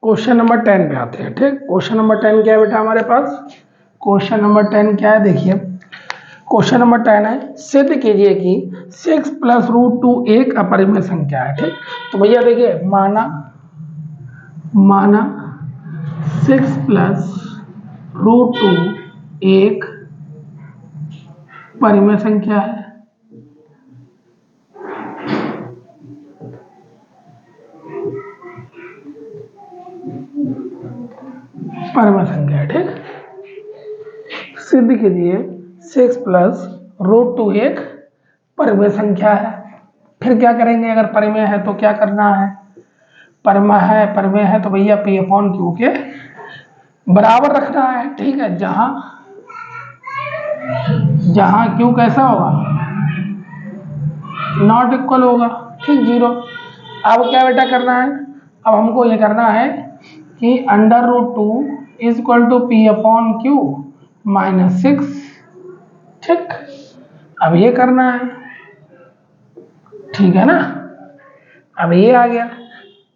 क्वेश्चन नंबर 10 पे आते हैं। ठीक क्वेश्चन नंबर 10 क्या है बेटा हमारे पास, क्वेश्चन नंबर 10 क्या है देखिए। क्वेश्चन नंबर 10 है सिद्ध कीजिए कि 6 प्लस रूट 2 एक अपरिमेय संख्या है। ठीक तो भैया देखिए माना 6 प्लस रूट 2 एक परिमेय संख्या है। परिमेय संख्या है। ठीक सिद्ध कीजिए 6 प्लस रूट 2 एक परिमेय संख्या है। फिर क्या करेंगे, अगर परिमेय है तो क्या करना है, परिमेय है तो भैया पी अपॉन क्यू के बराबर रखना है। ठीक है जहां क्यू कैसा होगा नॉट इक्वल होगा। ठीक 0। अब क्या बेटा करना है, अब हमको ये करना है कि under root 2 is equal to p upon q minus 6। ठीक अब ये करना है, ठीक है ना। अब ये आ गया।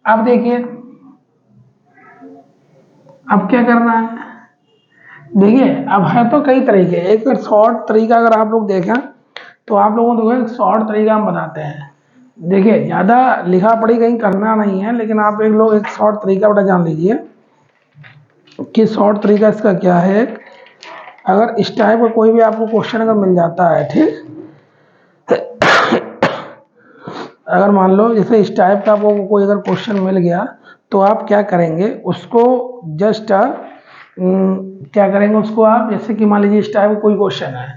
अब देखिए अब क्या करना है, देखिए अब है तो कई तरीके। एक शॉर्ट तरीका अगर आप लोग देखें तो आप लोगों को एक शॉर्ट तरीका हम बताते हैं। देखिए ज़्यादा लिखा पढ़ी कहीं करना नहीं है, लेकिन आप एक शॉर्ट तरीका बेटा जान लीजिए कि शॉर्ट तरीका इसका क्या है। अगर इस टाइप का कोई भी आपको क्वेश्चन अगर मिल जाता है, ठीक अगर मान लो जैसे इस टाइप का आपको कोई अगर क्वेश्चन मिल गया तो आप क्या करेंगे उसको जस्ट क्या करेंगे उसको आप, जैसे कि मान लीजिए इस टाइप का कोई क्वेश्चन है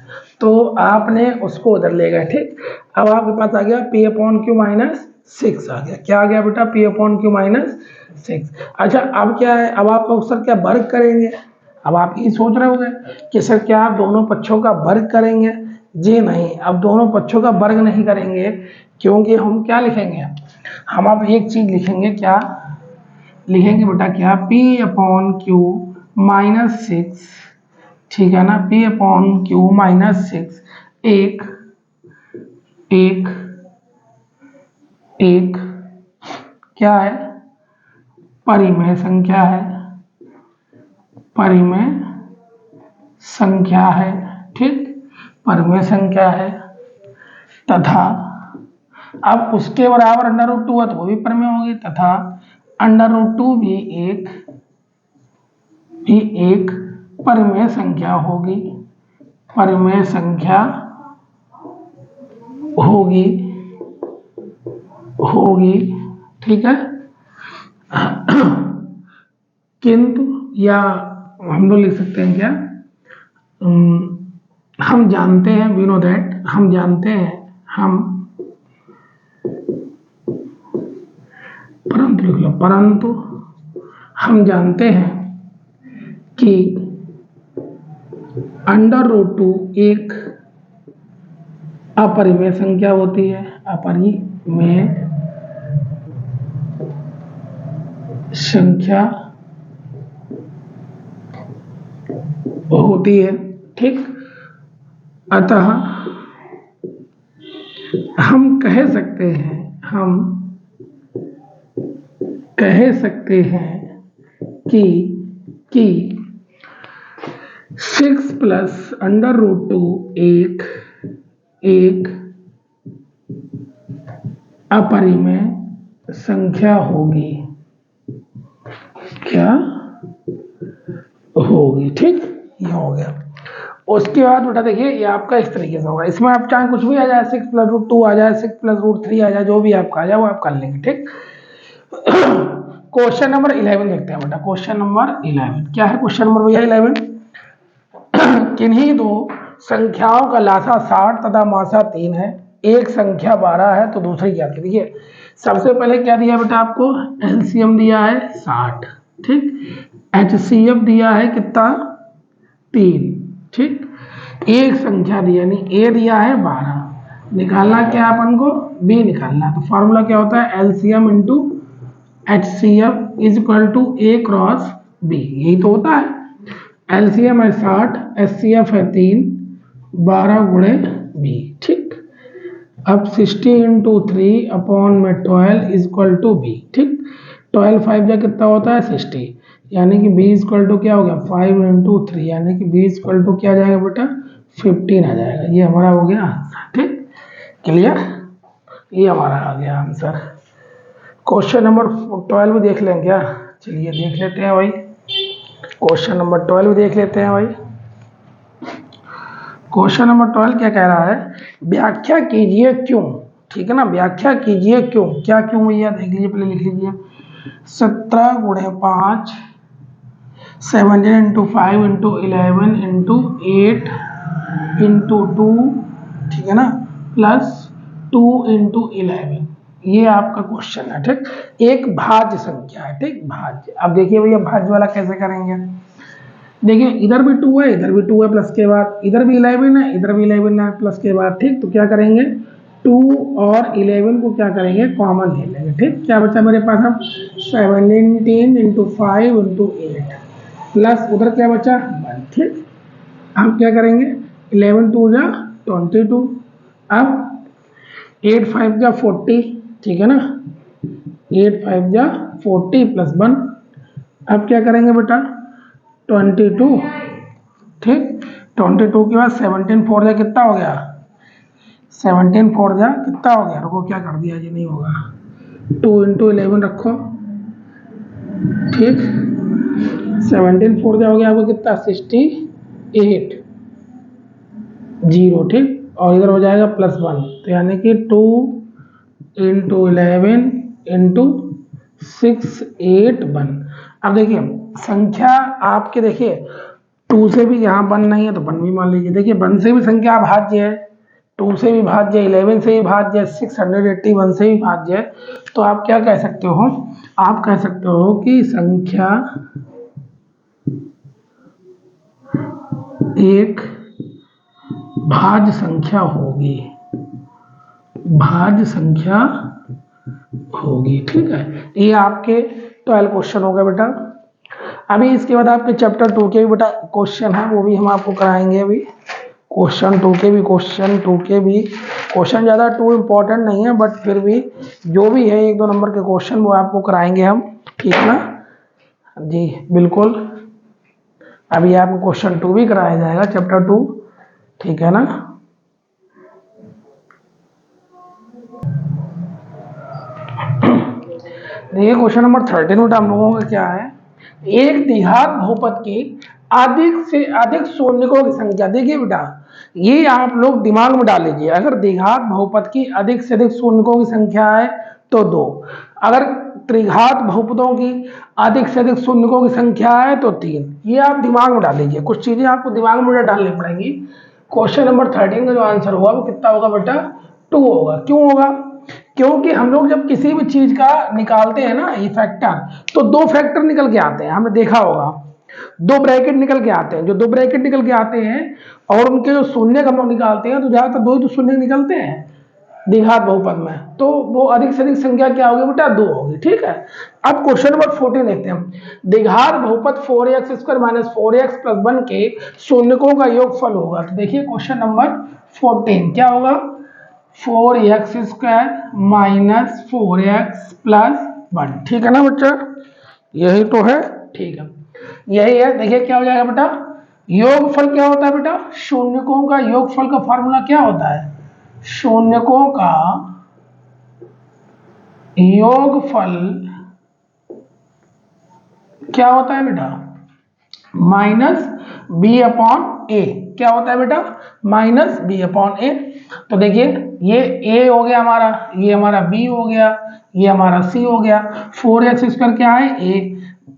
तो आपने उसको उधर ले गए। ठीक अब आपके पास आ गया पी अपॉन क्यू माइनस 6 आ गया। क्या आ गया बेटा पी अपॉन क्यू माइनस 6। अच्छा अब क्या है, अब आप सर क्या वर्ग करेंगे। अब आप ये सोच रहे होंगे कि सर क्या आप दोनों पक्षों का वर्ग करेंगे। जी नहीं, अब दोनों पक्षों का वर्ग नहीं करेंगे, क्योंकि हम क्या लिखेंगे, हम अब एक चीज लिखेंगे। क्या लिखेंगे बेटा, क्या पी अपॉन क्यू माइनस 6, ठीक है ना, पी अपॉन क्यू माइनस 6 एक एक एक क्या है परिमेय संख्या है, परिमेय संख्या है। ठीक परिमेय संख्या है तथा अब उसके बराबर अंडर रूट 2 है तो वो भी परिमेय होगी, तथा अंडर रूट 2 भी एक परिमेय संख्या होगी, परिमेय संख्या होगी। ठीक है किंतु या हम लोग लिख सकते हैं क्या, हम जानते हैं वी नो दैट, हम जानते हैं परंतु लिख लो, परंतु हम जानते हैं कि अंडर रूट 2 एक अपरिमेय संख्या होती है, अपरिमेय संख्या होती है। ठीक, अतः हम कह सकते हैं कि 6 प्लस अंडर रूट 2 एक अपरिमेय संख्या होगी। क्या होगी? ठीक, ये हो गया। उसके बाद बेटा देखिए ये आपका इस तरीके से होगा, इसमें आप चाहे कुछ भी आ जाए, 6 प्लस रूट 2 आ जाए, 6 प्लस रूट 3 आ जाए, जो भी आपका आ जाए वो आप कर लेंगे। ठीक, क्वेश्चन नंबर 11 देखते हैं बेटा। क्वेश्चन नंबर 11 क्या है? क्वेश्चन नंबर भैया 11, किन्हीं दो संख्याओं का लासा 60 तथा मासा 3 है, एक संख्या 12 है तो दूसरी क्या? देखिए सबसे पहले क्या दिया बेटा आपको? एलसीएम दिया है 60। ठीक, एचसीएफ दिया है कितना? 3। ठीक, एक संख्या दी यानी ए दिया है 12, निकालना क्या अपन को? बी निकालना। तो फॉर्मूला क्या होता है? LCM into HCF is equal to a cross b, यही तो होता है। एलसीएम है 60, एचसीएफ है 3, 12 गुणे बी। ठीक, अब 60 इंटू 3 अपॉन में 12 इज इक्वल टू बी। ठीक, 12 5 जा कितना होता है? 60, यानी कि बी इक्वल टू क्या हो गया? 5 इंटू 3, यानी कि बी इक्वल टू क्या आ जाएगा बेटा? 15 आ जाएगा। ये हमारा हो गया आंसर। ठीक, क्लियर? ये हमारा आ गया आंसर। क्वेश्चन नंबर 12 देख लें क्या? चलिए देख लेते हैं भाई, क्वेश्चन नंबर 12 देख लेते हैं भाई। क्वेश्चन नंबर 12 क्या कह रहा है? व्याख्या कीजिए क्यों। ठीक है ना, व्याख्या कीजिए क्यों। क्या क्यों भैया? देख लीजिए, पहले लिख लीजिए। 17 गुणे 5, 17 इंटू 5 इंटू 11 इंटू 8 इंटू 2, ठीक है ना, प्लस 2 इंटू 11, ये आपका क्वेश्चन है। ठीक, एक भाज्य संख्या है। ठीक, भाज्य। अब देखिए भैया भाज्य वाला कैसे करेंगे? देखिए इधर भी 2 है, इधर भी 2 है प्लस के बाद, इधर भी 11 है, इधर भी 11 है प्लस के बाद। ठीक, तो क्या करेंगे? 2 और 11 को क्या करेंगे? कॉमन ले लेंगे। ठीक, क्या बचा मेरे पास? अब 17 इंटू 5 इंटू 8 प्लस उधर क्या बचा? 1। ठीक, हम क्या करेंगे? 11 2 जा 22, अब 8 5 जा 40, ठीक है ना, 8 5 जा 40 प्लस 1, अब क्या करेंगे बेटा? 22। ठीक, 22 के बाद 17 4 जा कितना हो गया? 17 4 जा कितना हो गया? रुको क्या कर दिया? ये नहीं होगा, 2 इंटू 11 रखो। ठीक, 17 4 जा हो गया आपको कितना? 68 0। ठीक, और इधर हो जाएगा प्लस 1, तो यानी कि 2 इंटू 11 इंटू 6 8 1। अब देखिए संख्या आपके, देखिए 2 से भी यहाँ 1 नहीं है तो 1 भी मान लीजिए। देखिए 1 से भी संख्या भाज्य है, 2 से भी भाज्य है, 11 से भी भाज्य है, 681 से भी भाज्य है। तो आप क्या कह सकते हो? आप कह सकते हो कि संख्या एक भाज्य संख्या होगी, भाज्य संख्या होगी। ठीक है, ये आपके 12 क्वेश्चन हो गए बेटा। अभी इसके बाद आपके चैप्टर 2 के भी बेटा क्वेश्चन है, वो भी हम आपको कराएंगे। अभी क्वेश्चन 2 के भी क्वेश्चन ज़्यादा 2 इम्पोर्टेंट नहीं है, बट फिर भी जो भी है 1-2 नंबर के क्वेश्चन वो आपको कराएंगे हम। ठीक है ना जी, बिल्कुल। अभी आपको क्वेश्चन 2 भी कराया जाएगा, चैप्टर 2। ठीक है ना। देखिए क्वेश्चन नंबर 13 में हम लोगों का क्या है? एक द्विघात बहुपद की अधिक से अधिक शून्यकों की संख्या। देखिए बेटा ये आप लोग दिमाग में डाल लीजिए, अगर द्विघात बहुपद की अधिक से अधिक शून्यकों की संख्या है तो 2, अगर त्रिघात बहुपदों की अधिक से अधिक शून्यकों की संख्या है तो 3। ये आप दिमाग में डाल लीजिए, कुछ चीजें आपको दिमाग में डालनी पड़ेंगी। क्वेश्चन नंबर 13 का जो आंसर होगा वो कितना होगा बेटा? 2 होगा। क्यों होगा? क्योंकि हम लोग जब किसी भी चीज का निकालते हैं ना ये फैक्टर, तो 2 फैक्टर निकल के आते हैं, हमने देखा होगा 2 ब्रैकेट निकल के आते हैं। जो 2 ब्रैकेट निकल के आते हैं और उनके जो शून्य हम लोग निकालते हैं तो ज्यादातर 2 ही तो शून्य निकलते हैं। द्विघात बहुपद में, तो वो अधिक से अधिक संख्या क्या होगी बेटा, 2 होगी। ठीक है, अब क्वेश्चन नंबर 14 देखते हैं। द्विघात बहुपद 4x² माइनस 4x प्लस 1 के शून्यकों का योगफल होगा। तो देखिए क्वेश्चन नंबर 14 क्या होगा, 4x² माइनस 4x प्लस 1। ठीक है ना बच्चा, यही तो है। ठीक है, यही है। देखिए क्या हो जाएगा बेटा, योगफल क्या होता है बेटा, शून्यकों का योगफल का फॉर्मूला क्या होता है, शून्यकों का योगफल क्या होता है बेटा, माइनस बी अपॉन ए। क्या होता है बेटा, माइनस बी अपॉन ए। तो देखिए ये ए हो गया हमारा, ये हमारा बी हो गया, ये हमारा सी हो गया। 4x² क्या है, ए,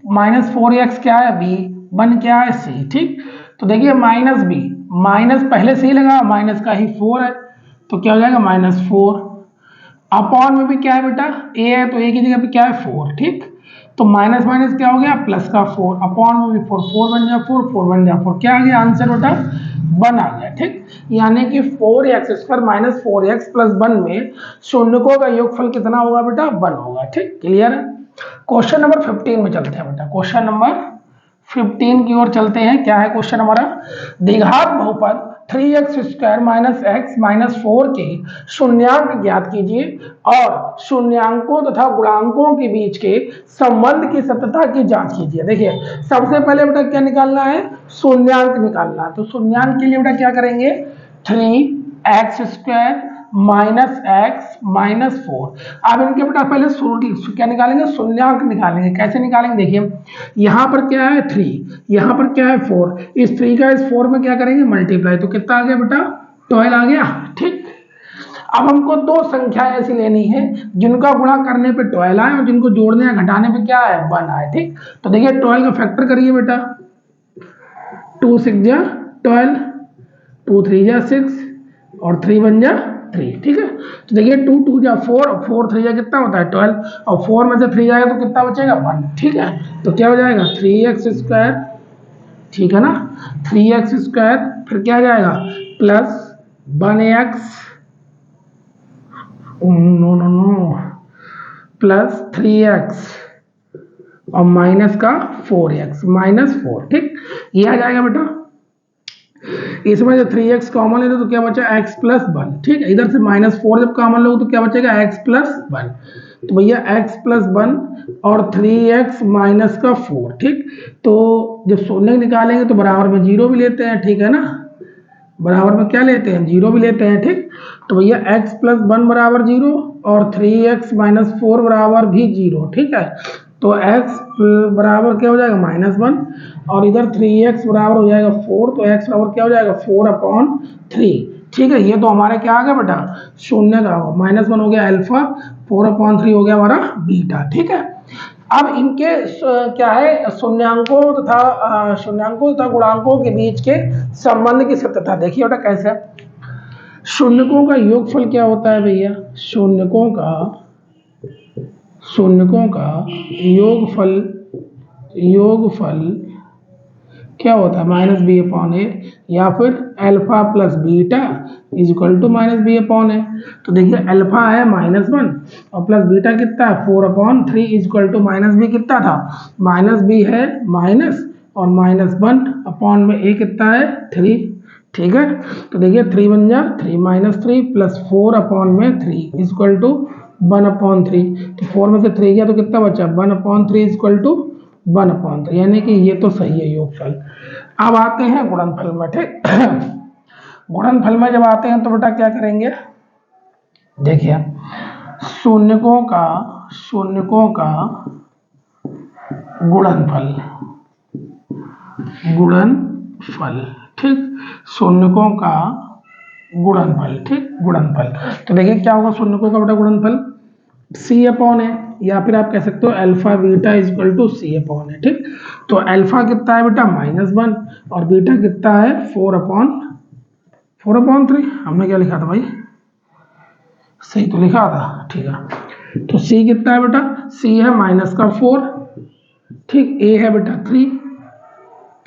माइनस 4x क्या है, बी, 1 क्या है, सी। ठीक, तो देखिए माइनस बी, माइनस पहले से ही लगा, माइनस का ही 4 है, तो क्या हो जाएगा -4। अपॉन में भी क्या है बेटा, ए है, तो ए की जगह पे क्या है 4। ठीक, तो माइनस माइनस क्या हो गया, प्लस का 4, अपॉन में भी 4, 4 बन जा 4, 4 बन जा 4, क्या आ गया आंसर बेटा, 1 आ गया। ठीक, यानी कि 4x² माइनस 4x प्लस 1 में शून्यकों का योगफल कितना होगा बेटा, 1 होगा। ठीक, क्लियर है। क्वेश्चन नंबर 15 में चलते हैं बेटा, क्वेश्चन नंबर 15 की ओर चलते हैं। क्या है क्वेश्चन हमारा, द्विघात बहुपद 3x² माइनस x माइनस 4 के शून्यांक ज्ञात कीजिए और शून्यांकों तथा गुणांकों के बीच के संबंध की सत्यता की जांच कीजिए। देखिए सबसे पहले बेटा क्या निकालना है, शून्यांक निकालना है। तो शून्यांक के लिए बेटा क्या करेंगे, 3x² माइनस x माइनस 4। अब इनके बेटा पहले क्या निकालेंगे, शून्यांक निकालेंगे। कैसे निकालेंगे, देखिए यहाँ पर क्या है 3, यहाँ पर क्या है 4, इस 3 का इस 4 में क्या करेंगे मल्टीप्लाई, तो कितना आ गया बेटा, 12 आ गया। ठीक, अब हमको दो संख्या ऐसी लेनी है जिनका गुणा करने पे 12 आए और जिनको जोड़ने या घटाने पे क्या है 1 आए। ठीक, तो देखिए 12 का फैक्टर करिए बेटा, 2 6 जा 12, 2 3 जा 6 और 3 1 जा 3। ठीक है, तो देखिए 2 2 जा 4 और 4 3 जा कितना होता है 12, और 4 में से 3 जाएगा तो कितना बचेगा 1। ठीक है, तो क्या हो जाएगा 3x², ठीक है ना, 3x², फिर क्या जाएगा plus 1x, no no no, plus 3x और माइनस का 4x, -4। ठीक, ये आ जाएगा बेटा। इसमें जो 3x कॉमन है तो क्या बचा x प्लस 1। ठीक है, इधर से -4 जब कॉमन लो तो क्या बचेगा x प्लस 1। तो भैया x प्लस 1 और 3x माइनस का 4। ठीक, तो जब शून्य निकालेंगे तो बराबर में 0 भी लेते हैं। ठीक है ना, बराबर में क्या लेते हैं 0 भी लेते हैं। ठीक, तो भैया x प्लस 1 बराबर 0 और 3x माइनस 4 बराबर भी 0। ठीक है, तो x बराबर क्या हो जाएगा -1 और इधर 3x बराबर हो जाएगा 4, तो x बराबर क्या हो जाएगा 4/3। ठीक है, ये तो हमारे क्या आ गया बेटा, शून्य का -1 हो गया अल्फा, 4/3 हो गया हमारा बीटा। ठीक है, अब इनके क्या है शून्यांकों तथा गुणांकों के बीच के संबंध की सत्यता देखिए बेटा कैसे। शून्यकों का योगफल क्या होता है भैया, शून्यकों का योगफल क्या होता है -b/a, या फिर alpha plus beta is equal to -b/a। तो देखिए अल्फा है -1 और प्लस बीटा कितना है 4/3 इज इक्वल टू -b कितना था, -b है माइनस और -1 अपॉन में a कितना है 3। ठीक है, तो देखिए 3 1 जा 3 -3 प्लस 4/3 इज इक्वल टू 1/3। तो 4 में से 3 गया तो कितना बचा 1/3 इज इक्वल टू 1/3, यानी कि ये तो सही है योगफल। अब आते हैं गुणनफल में। ठीक, गुणनफल में जब आते हैं तो बेटा क्या करेंगे, देखिए शून्यकों का गुणनफल। ठीक, शून्यकों का गुणनफल। ठीक, गुणनफल, तो देखिए क्या होगा शून्यकों का बेटा गुणनफल, c/a, या फिर आप कह सकते हो alpha beta is equal to c/a। ठीक, तो अल्फा कितना है बेटा -1 और बीटा कितना है 4/3। हमने क्या लिखा था भाई, सही तो लिखा था। ठीक है, तो c कितना है बेटा, c है -4। ठीक, a है बेटा 3,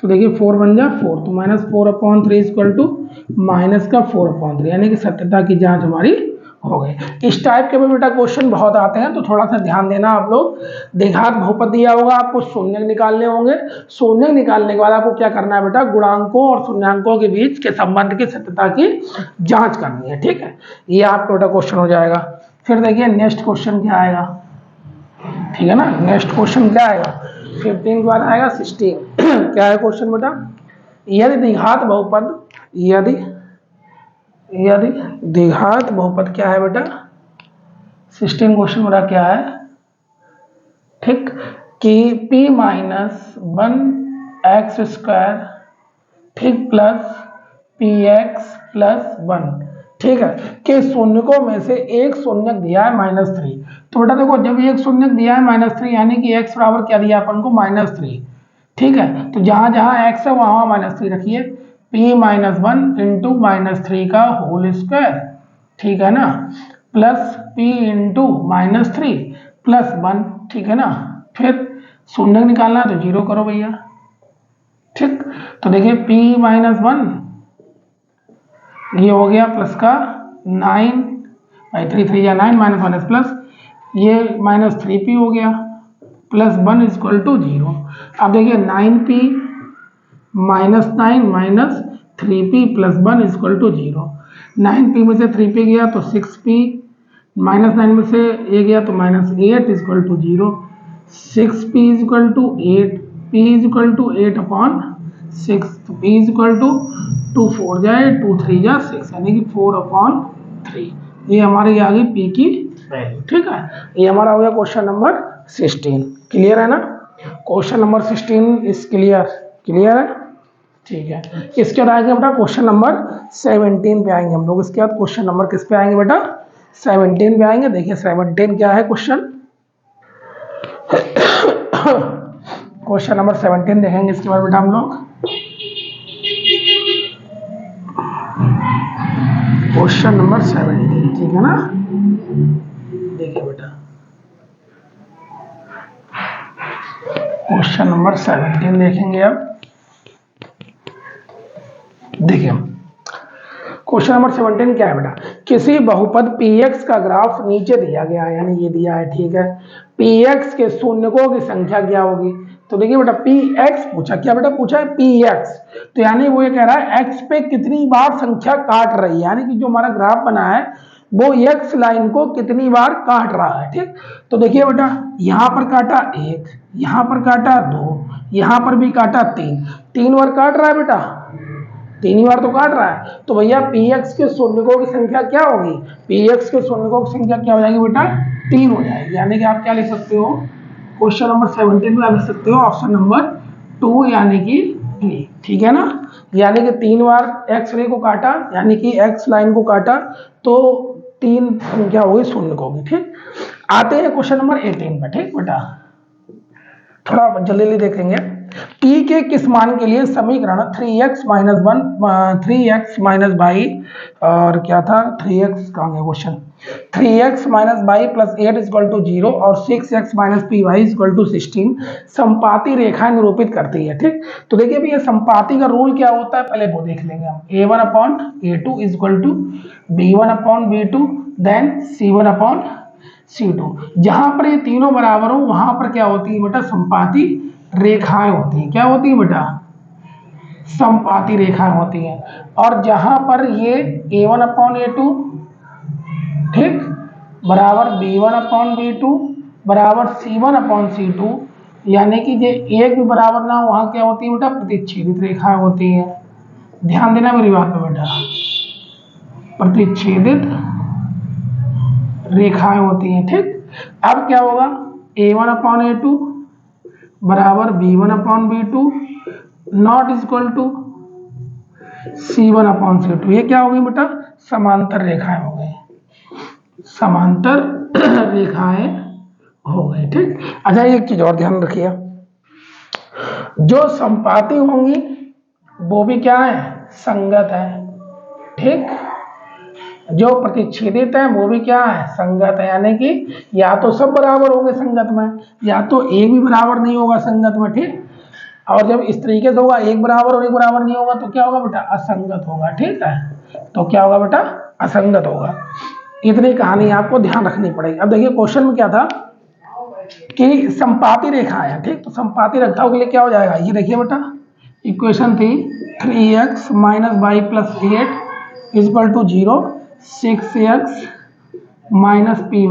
तो देखिए 4 बन जा 4, तो -4/3 इज इक्वल टू -4/3, यानी कि सत्यता की जांच हमारी हो गए। इस टाइप के भी बेटा क्वेश्चन बहुत आते हैं, तो थोड़ा सा ध्यान देना आप लोग। द्विघात बहुपद दिया होगा, आपको शून्य निकालने होंगे। शून्य निकालने के बाद आपको क्या करना है बेटा, गुणांकों और शून्यांकों के बीच के संबंध की सत्यता की जांच करनी है, ठीक है। ये आपका बेटा क्वेश्चन हो जाएगा। फिर देखिए नेक्स्ट क्वेश्चन क्या आएगा, ठीक है ना। नेक्स्ट क्वेश्चन क्या आएगा, 15 के बाद आएगा 16। क्या है क्वेश्चन बेटा, यदि द्विघात बहुपद, यदि द्विघात बहुपद क्या है बेटा, 16 क्वेश्चन मेरा क्या है, ठीक, कि p माइनस 1x², ठीक, प्लस px प्लस 1, ठीक है, के शून्यकों में से एक शून्यक दिया है -3। तो बेटा देखो, जब एक शून्यक दिया है -3 यानी कि x बराबर क्या दिया अपन को, -3, ठीक है। तो जहां जहां x है वहां -3 रखिए, p माइनस 1 इंटू -3 का होल स्क्वायर, ठीक है ना, प्लस p इंटू -3 प्लस 1, ठीक है ना। फिर शून्य निकालना है तो 0 करो भैया, ठीक। तो देखिए p माइनस 1 ये हो गया प्लस का 9/3 3 या 9 -1 प्लस ये -3p हो गया प्लस 1 इक्वल टू 0। अब देखिए 9p -9 minus 3p plus 1 equal to 0। 9p में से 3p गया तो 6p, -9 में से ये गया तो -8 equal to 0। 6p equal to 8, p equal to 8/6, तो p इक्वल टू 2 4 जाए 2 3 जा 6 यानी कि 4/3। ये हमारी आ गई p की वैल्यू, ठीक है। ये हमारा हो गया क्वेश्चन नंबर 16। क्लियर है ना, question number 16 is clear, clear है, ठीक है। इसके बाद आएंगे बेटा क्वेश्चन नंबर 17 पे आएंगे हम लोग। इसके बाद क्वेश्चन नंबर किस पे आएंगे बेटा, 17 पे आएंगे। देखिए 17 क्या है क्वेश्चन, क्वेश्चन नंबर 17 देखेंगे इसके बाद बेटा हम लोग। क्वेश्चन नंबर 17, ठीक है ना। देखिए बेटा क्वेश्चन नंबर 17 देखेंगे अब। देखिए क्वेश्चन नंबर 17 क्या है बेटा, किसी बहुपद px का ग्राफ नीचे दिया गया है, यानी ये दिया है, ठीक है। px के शून्यकों की संख्या क्या होगी। तो देखिए बेटा px पूछा, क्या बेटा पूछा है px, तो यानी वो ये कह रहा है x पे कितनी बार संख्या काट रही है, यानी कि जो हमारा ग्राफ बना है वो x लाइन को कितनी बार काट रहा है, ठीक। तो देखिए बेटा यहाँ पर काटा 1, यहाँ पर काटा 2, यहाँ पर भी काटा 3 बार काट रहा है बेटा, 3 बार तो काट रहा है। तो भैया px के शून्यकों की संख्या क्या होगी, px के शून्यकों की संख्या क्या हो जाएगी बेटा, 3 हो जाएगी। यानी कि आप क्या लिख सकते हो, क्वेश्चन नंबर 17 में आप लिख सकते हो ऑप्शन नंबर 2 यानी कि डी, ठीक है ना। यानी कि 3 बार x रे को काटा, यानी कि x लाइन को काटा, तो 3 संख्या होगी शून्यकों की, ठीक। आते हैं क्वेश्चन नंबर 18 पर, ठीक बेटा, थोड़ा जल्दी देखेंगे। t के किस मान के लिए समीकरण 3x माइनस बाई और क्या था 3x कहाँ गया question, 3x minus y plus 8 equal to 0 और 6x minus p y equal to 16 संपाती रेखाएं निरूपित करती है, ठीक। तो देखिए अभी ये संपाती का रूल क्या होता है पहले वो देख लेंगे हम। a1/a2 equal to b1/b2 then c1/c2। जहां पर ये तीनों बराबर हो वहां पर क्या होती है बेटा, संपाती रेखाएं होती हैं। क्या होती है बेटा, संपाती रेखाएं होती हैं। और जहां पर ये a1/a2 ठीक बराबर b1/b2 बराबर c1/c2, यानी कि ये एक भी बराबर ना वहां क्या होती है बेटा, प्रतिच्छेदित रेखाएं होती हैं। ध्यान देना मेरी बात पे बेटा, प्रतिच्छेदित रेखाएं होती हैं, ठीक। अब क्या होगा, a1/a2 बराबर b1/b2 not equal to c1/c2। ये क्या हो गई बेटा, समांतर रेखाएं हो गई, समांतर रेखाएं हो गई, ठीक। अच्छा एक चीज और ध्यान रखिए, जो संपाती होंगी वो भी क्या है, संगत है, ठीक। जो प्रतिच्छेदित है वो भी क्या है, संगत है। यानी कि या तो सब बराबर होंगे संगत में, या तो एक भी बराबर नहीं होगा संगत में, ठीक। और जब इस तरीके से होगा एक बराबर और एक बराबर नहीं होगा तो क्या होगा बेटा, असंगत होगा, ठीक है। तो क्या होगा बेटा, असंगत होगा। इतनी कहानी आपको ध्यान रखनी पड़ेगी। अब देखिए क्वेश्चन में क्या था कि संपाती रेखा है, ठीक। तो संपाती रेखाओं के लिए क्या हो जाएगा, ये देखिए बेटा इक्वेशन थी 3x minus y plus 8 is equal to 0, 6x minus p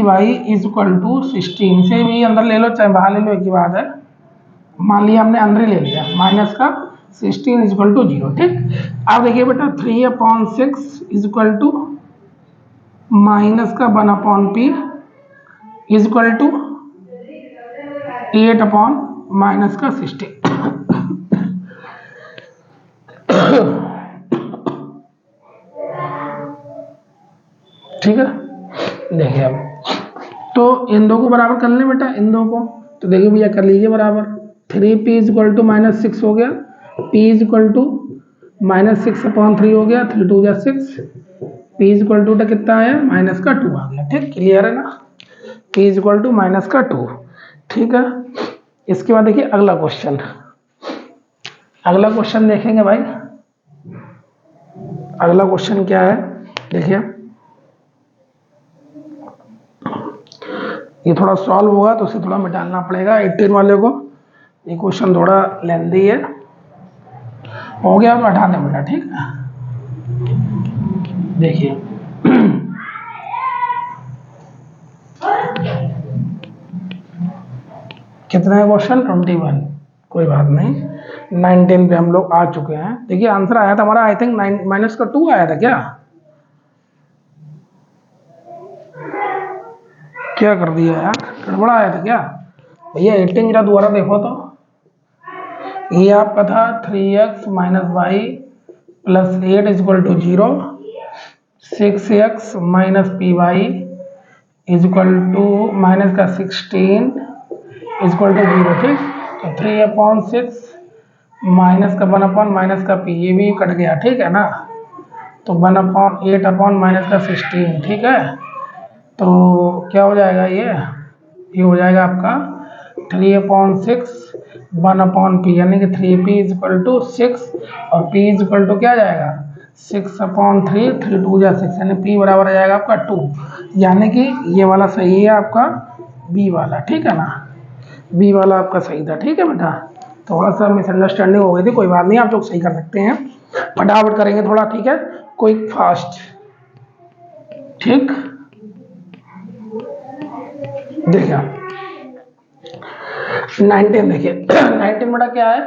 y is equal to 16। इसे भी अंदर ले लो चाहे बाहर ले लो, एक ही बात है। मान लिया हमने अंदर ही ले लिया, माइनस का 16 इजक्वल टू 0, ठीक। अब देखिए बेटा 3/6 इजक्वल टू माइनस का 1/p equal to 8 upon minus का 16। ठीक है, देखिए अब तो इन दो को बराबर कर लें बेटा, इन दो को। तो देखिए भैया कर लीजिए बराबर, 3p इजक्वल टू -6 हो गया, p इजक्वल टू -6/3 हो गया, 3 2 6, p इजक्वल टू कितना आया -2 आ गया, ठीक। क्लियर है ना, p इजक्वल टू -2, ठीक है। इसके बाद देखिए अगला क्वेश्चन, अगला क्वेश्चन देखेंगे भाई। अगला क्वेश्चन क्या है, देखिए ये थोड़ा सॉल्व होगा तो उसे थोड़ा मिटाना पड़ेगा 18 वाले को, ये क्वेश्चन थोड़ा लेंदी है। हो गया तो हटा दें बेटा, ठीक है। देखिए कितना है क्वेश्चन 21, कोई बात नहीं, 19 पे हम लोग आ चुके हैं। देखिए आंसर आया था हमारा, आई थिंक -2 आया था क्या, क्या कर दिया यार, गड़बड़ा आया था क्या भैया। 18 जरा दोबारा देखो तो, ये आपका था 3x minus y plus 8 is equal to 0, 6x minus p y is equal to minus का 16 इजक्वल टू 0, ठीक। तो 3/6 माइनस का 1 माइनस का p, ये भी कट गया, ठीक है ना। तो 1/8 माइनस का 16, ठीक है। तो क्या हो जाएगा, ये हो जाएगा आपका 3/6 1/p, यानी कि 3p इजक्वल टू 6 और p इजक्वल टू क्या जाएगा 6/3, 3 2 6, यानी p बराबर आ जाएगा आपका 2, यानी कि ये वाला सही है आपका b वाला, ठीक है ना। b वाला आपका सही था, ठीक है बेटा। थोड़ा सा मिसअंडरस्टैंडिंग हो गई थी, कोई बात नहीं, आप लोग सही कर सकते हैं। फटाफट करेंगे थोड़ा, ठीक है, क्विक फास्ट, ठीक। देखिए 19 देखिए 19 बेटा क्या है,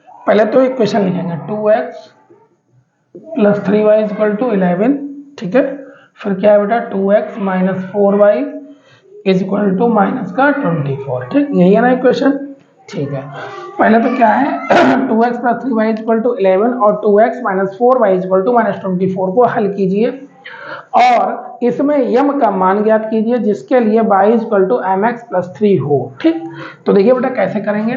पहले तो इक्वेशन लिखेंगे 2x plus 3y equal to 11, ठीक है। फिर क्या है बेटा 2x minus 4y equal to minus का 24, ठीक, यही है ना इक्वेशन, ठीक है। पहले तो क्या है 2x plus 3y equal to 11 और 2x minus 4y equal to -24 को हल कीजिए और इसमें यम का मान ज्ञात कीजिए जिसके लिए y is equal to mx plus 3 हो, ठीक। तो देखिए बेटा कैसे करेंगे,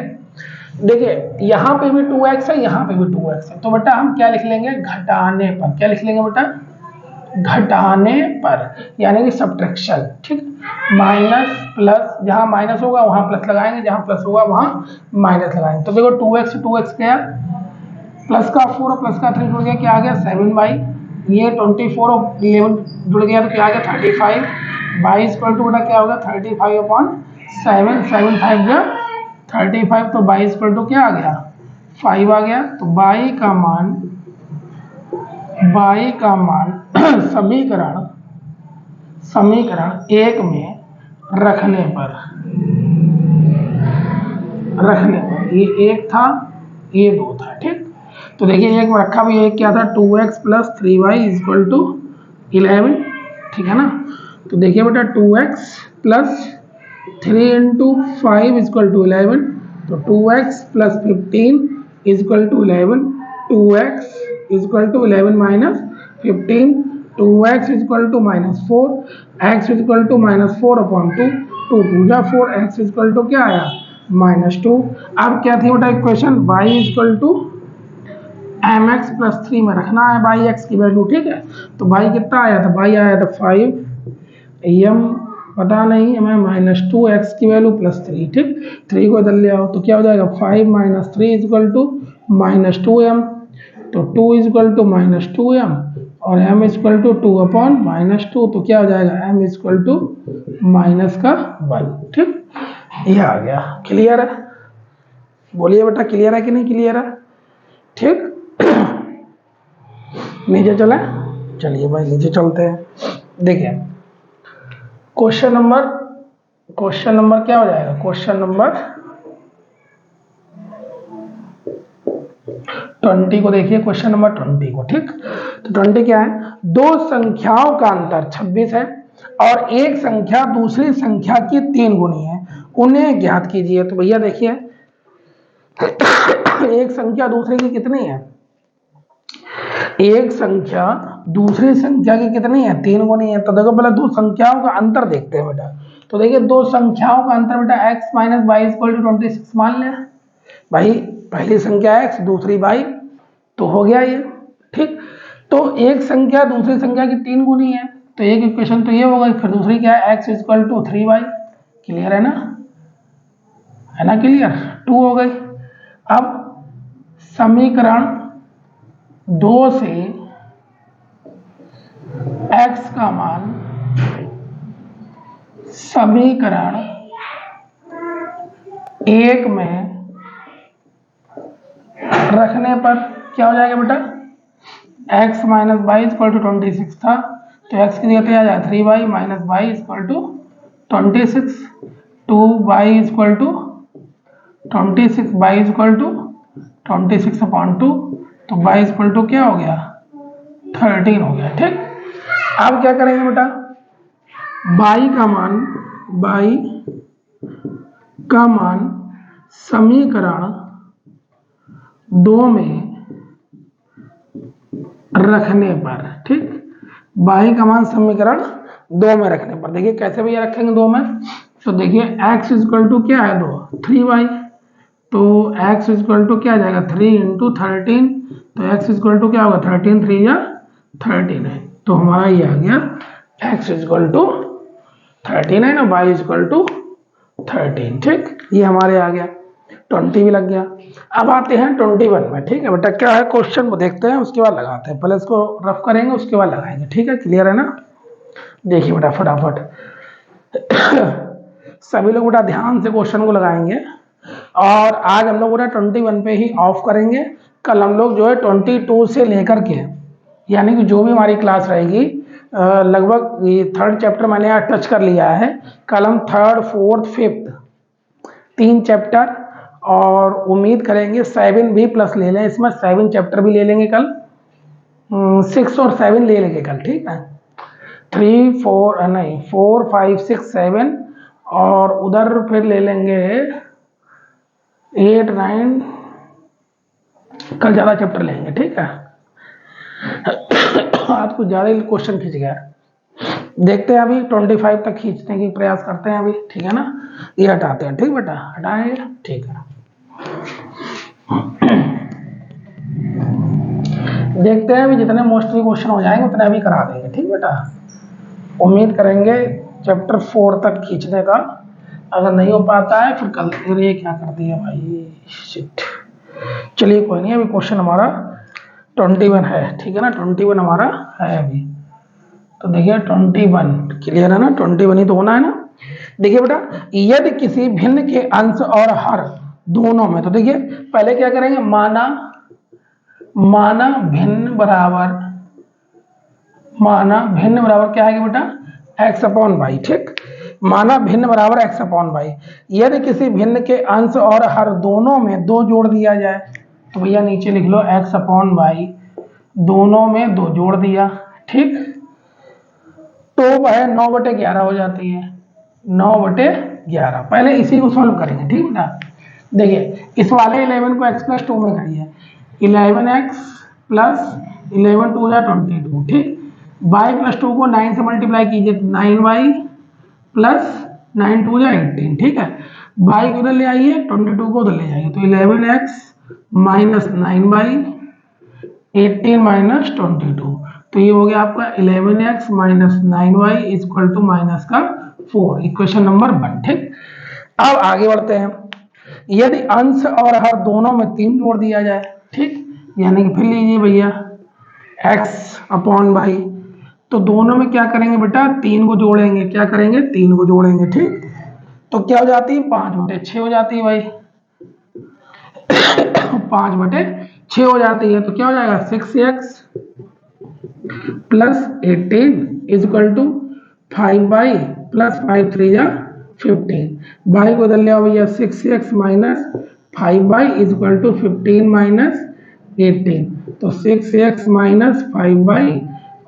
देखिए यहाँ पे भी 2x है, यहाँ पे भी 2x है, तो बेटा हम क्या लिख लेंगे घटाने पर, क्या लिख लेंगे बेटा घटाने पर, यानी कि सब्ट्रैक्शन, ठीक। माइनस प्लस, जहां माइनस होगा वहां प्लस लगाएंगे, जहां प्लस होगा वहां माइनस लगाएंगे। तो देखो 2x से 2x गया, प्लस का 4 और प्लस का 3 जुड़ गया, क्या आ गया 7y, ये 24 और 11 जुड़ गया तो क्या आ गया 35, y इक्वल टू बेटा क्या होगा 35/7, 7 5 गया 35, तो y इक्वल टू क्या आ गया 5 आ गया। तो y का मान समीकरण 1 में रखने पर ये 1 था, ये 2 था, ठीक। तो देखिए एक में रखा भी, एक क्या था 2x plus 3y equal to 11, ठीक है ना। तो देखिए बेटा 2x plus 3 into 5 equal to 11, तो 2x plus 15 is equal to 11, 2x is equal to 11 minus 15, 2x is equal to -4, x is equal to -4/2, 2 2 जा 4, x इजक्वल टू क्या आया -2। अब क्या थी बेटा equation y is equal to mx plus 3 में रखना है बाई x की वैल्यू, ठीक है। तो y कितना आया था, y आया था 5, m पता नहीं हमें -2x की वैल्यू प्लस 3, ठीक। 3 को इधर ले आओ तो क्या हो जाएगा 5 - 3 इजक्वल टू -2m, तो 2 इजक्वल टू -2m और m इक्वल टू 2/-2, तो क्या हो जाएगा m इक्वल टू -1। ठीक, ये आ गया। क्लियर है? बोलिए बेटा, क्लियर है कि नहीं क्लियर है? ठीक, नीचे चले। चलिए भाई नीचे चलते हैं। देखिए क्वेश्चन नंबर क्या हो जाएगा? क्वेश्चन नंबर 20 को देखिए, क्वेश्चन नंबर 20 को। ठीक, तो 20 क्या है? दो संख्याओं का अंतर 26 है और एक संख्या दूसरी संख्या की 3 गुनी है, उन्हें ज्ञात कीजिए। तो भैया देखिए एक संख्या दूसरे की कितनी है? एक संख्या दूसरी संख्या की कितनी है? 3 गुनी है। तो देखो पहले दो संख्याओं का अंतर देखते हैं बेटा। तो देखिए दो संख्याओं का अंतर बेटा x - y = 26 मान लें भाई। पहली संख्या x, दूसरी y, तो हो गया ये। ठीक, तो एक संख्या दूसरी संख्या की 3 गुनी है, तो एक इक्वेशन तो ये होगा। फिर दूसरी क्या है? x = 3y। क्लियर है ना? है ना क्लियर? 2 हो गई। अब समीकरण 2 से x का मान समीकरण 1 में रखने पर क्या हो जाएगा बेटा? x - y = 26 था, तो x की जगह आ जाए 3y - y = 26, 2y = 26, y = 26/2, तो y = क्या हो गया? 13 हो गया। ठीक, अब क्या करेंगे बेटा? y का मान समीकरण 2 में रखने पर। ठीक, y का मान समीकरण 2 में रखने पर। देखिए कैसे भैया रखेंगे 2 में? तो देखिए x = क्या है? 2, 3y, तो x = क्या आ जाएगा? 3 × 13, तो x = क्या होगा? 13 3 या 13 है, तो हमारा ये आ गया x = 13 है ना, y = 13। ठीक, ये हमारे आ गया। 20 भी लग गया। अब आते हैं 21 में। ठीक है बेटा, क्या है क्वेश्चन को देखते हैं, उसके बाद लगाते हैं। पहले इसको रफ करेंगे, उसके बाद लगाएंगे। ठीक है, क्लियर है ना? देखिए बेटा फटाफट सभी लोग बेटा ध्यान से क्वेश्चन को लगाएंगे। और आज हम लोग बेटा 21 पे ही ऑफ करेंगे। कल हम लोग जो है 22 से लेकर के, यानी कि जो भी हमारी क्लास रहेगी, लगभग ये 3rd चैप्टर मैंने यहाँ टच कर लिया है। कल हम 3rd 4th 5th 3 चैप्टर, और उम्मीद करेंगे 7 भी प्लस ले लें, इसमें 7 चैप्टर भी ले लेंगे कल, 6 और 7 ले लेंगे कल। ठीक है, 3 4 नहीं 4 5 6 7, और उधर फिर ले लेंगे 8 9, कल ज़्यादा चैप्टर लेंगे। ठीक है, आज कुछ ज़्यादा ही क्वेश्चन खींच गया। देखते हैं अभी 25 तक खींचने की प्रयास करते हैं अभी। ठीक है ना, ये हटाते हैं। ठीक बेटा, हटाएंगे। ठीक है, देखते हैं अभी जितने मोस्टली क्वेश्चन हो जाएंगे उतने अभी करा देंगे। ठीक बेटा, उम्मीद करेंगे चैप्टर 4 तक खींचने का। अगर नहीं हो पाता है फिर कल। अरे क्या कर दिया भाई, शिट। चलिए कोई नहीं, अभी क्वेश्चन हमारा 21 है। ठीक है ना, 21 हमारा है अभी। तो देखिए 21 क्लियर है ना? 21 ही तो होना है ना। देखिए बेटा, यदि किसी भिन्न के अंश और हर दोनों में, तो देखिए पहले क्या करेंगे? माना भिन्न बराबर क्या है बेटा? x/y। ठीक, माना भिन्न बराबर x/y। यदि किसी भिन्न के अंश और हर दोनों में 2 जोड़ दिया जाए, तो भैया नीचे लिख लो x/y, दोनों में 2 जोड़ दिया। ठीक, तो वह 9/11 हो जाती है। 9/11। पहले इसी को सॉल्व करेंगे। ठीक बेटा, देखिए इस वाले 11 को x + 2 में करिए। 11x + 11 2 या 22। ठीक, y + 2 को 9 से मल्टीप्लाई कीजिए, 9y + 9 2 या 18। ठीक है, y को उधर ले आइए, 22 को उधर ले जाइए, तो 11x - 9y, 18 - 22, तो ये हो गया आपका 11x - 9y = -4। Equation number 1। ठीक, अब आगे बढ़ते हैं। यदि अंश और हर दोनों में 3 जोड़ दिया जाए, ठीक, यानी कि फिर लीजिए भैया एक्स अपॉन वाई। तो दोनों में क्या करेंगे बेटा, 3 को जोड़ेंगे। क्या करेंगे, 3 को जोड़ेंगे। ठीक, तो क्या हो जाती है, 5/6 हो जाती है भाई। 5/6 हो जाती है, तो क्या हो जाएगा, 6x plus 18 is equal to 5y plus 5 3 या 15। बाई को इधर ले आओ भैया, 6x minus 5y is equal to 15 minus 18। तो 6x माइनस 5y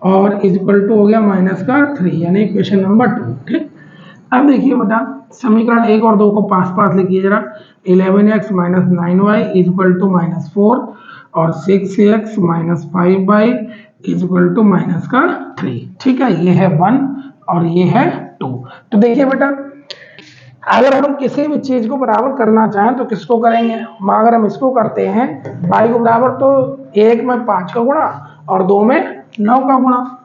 और इज इक्वल टू हो गया माइनस का 3, यानी इक्वेशन नंबर 2। ठीक, अब देखिए बेटा, समीकरण 1 और 2 को पास पास लिखिए जरा। 11x minus 9y is equal to minus 4 और 6x minus 5y is equal to minus का 3। ठीक है, ये है 1 और ये है 2। तो देखिए बेटा, अगर हम किसी भी चीज को बराबर करना चाहें तो किसको करेंगे, अगर हम इसको करते हैं y को बराबर, तो 1 में 5 का गुणा और 2 में 9 का गुणा,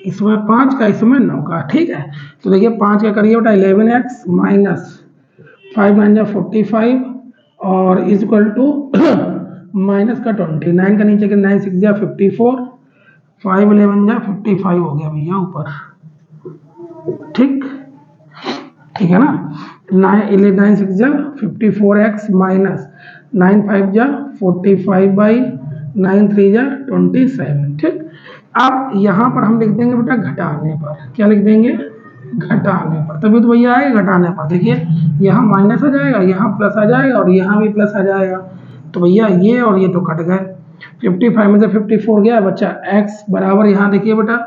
इसमें 5 का इसमें 9 का। ठीक है, तो देखिए 5 का करिए बेटा 11x माइनस 5 9 जा 45 और इज इक्वल टू माइनस का 20। 9 का नीचे के 9 6 जा 54, 5 11 जा 55 हो गया भैया ऊपर। ठीक, ठीक है ना, 9 6 जा 54x माइनस 9 5 जा 45 बाई 9 3 जा 27। ठीक, अब यहाँ पर हम लिख देंगे बेटा घटाने पर। क्या लिख देंगे, घटाने पर। तभी तो भैया आएगा घटाने पर। देखिए यहाँ माइनस आ जाएगा, यहाँ प्लस आ जाएगा और यहाँ भी प्लस आ जाएगा। तो भैया ये और ये तो कट गए। 55 में से 54 गया, बच्चा x बराबर, यहाँ देखिए बेटा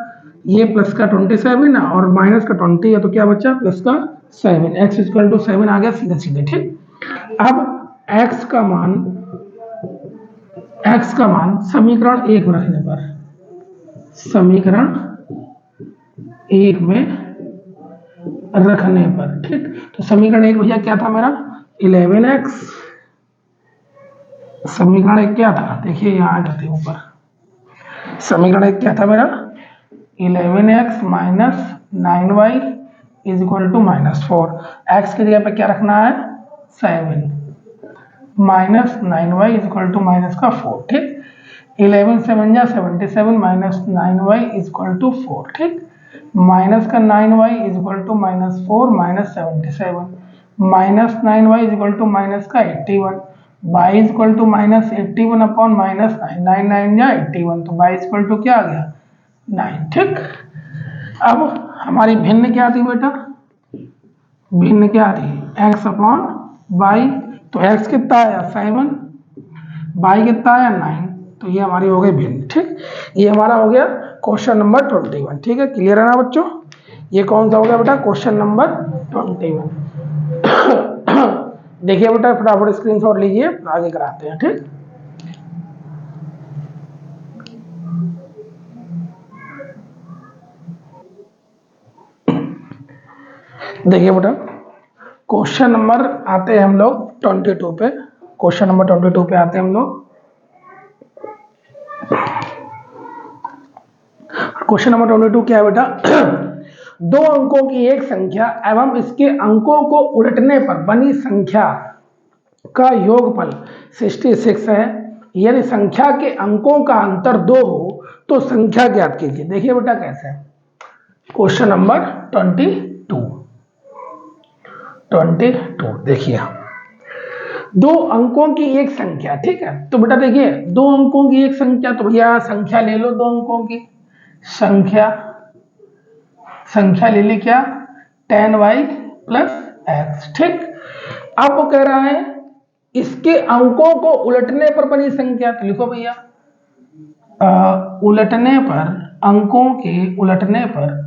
ये प्लस का 27 और माइनस का 20 है, तो क्या बच्चा प्लस का 7। x इक्वल टू 7 आ गया सीधे सीधे। ठीक, अब x का मान समीकरण 1 में रखने पर, समीकरण 1 में रखने पर। ठीक, तो समीकरण 1 भैया क्या था मेरा, 11x। समीकरण 1 क्या था, देखिए यहाँ आ जाते ऊपर। समीकरण 1 क्या था मेरा, 11x minus 9y is equal to minus 4। X की जगह पे क्या रखना है, 7 minus 9y is equal to minus का 4। ठीक, 11 7 जा 77 minus 9y is equal to 4। ठीक, माइनस का 9y is equal to minus 4 minus 77 minus 9y is equal to minus का 81 y is equal to minus 81 upon minus 9 9 जा 81, तो y is equal to क्या आ गया, 9। ठीक, अब हमारी भिन्न क्या थी बेटा, भिन्न क्या थी, x अपॉन y। तो x कितना आया 7, y कितना आया 9, तो ये हमारी हो गई भिन्न। ठीक, ये हमारा हो गया क्वेश्चन नंबर 21। ठीक है, क्लियर है ना बच्चों, ये कौन सा हो गया बेटा, क्वेश्चन नंबर 21। देखिए बेटा फटाफट स्क्रीनशॉट लीजिए, आगे कराते हैं। ठीक, देखिए बेटा क्वेश्चन नंबर आते हैं हम लोग 22 पे। क्वेश्चन नंबर 22 पे आते हैं हम लोग। क्वेश्चन नंबर 22 क्या है बेटा, 2 अंकों की एक संख्या एवं इसके अंकों को उलटने पर बनी संख्या का योगफल 66 है। यदि संख्या के अंकों का अंतर 2 हो तो संख्या ज्ञात कीजिए। देखिए बेटा कैसे है, क्वेश्चन नंबर 22 देखिए, 2 अंकों की एक संख्या। ठीक है, तो बेटा देखिए 2 अंकों की एक संख्या, तो भैया संख्या ले लो 2 अंकों की संख्या ले ली क्या, 10y प्लस x। ठीक, अब वो कह रहा है इसके अंकों को उलटने पर बनी संख्या, तो लिखो भैया उलटने पर अंकों के उलटने पर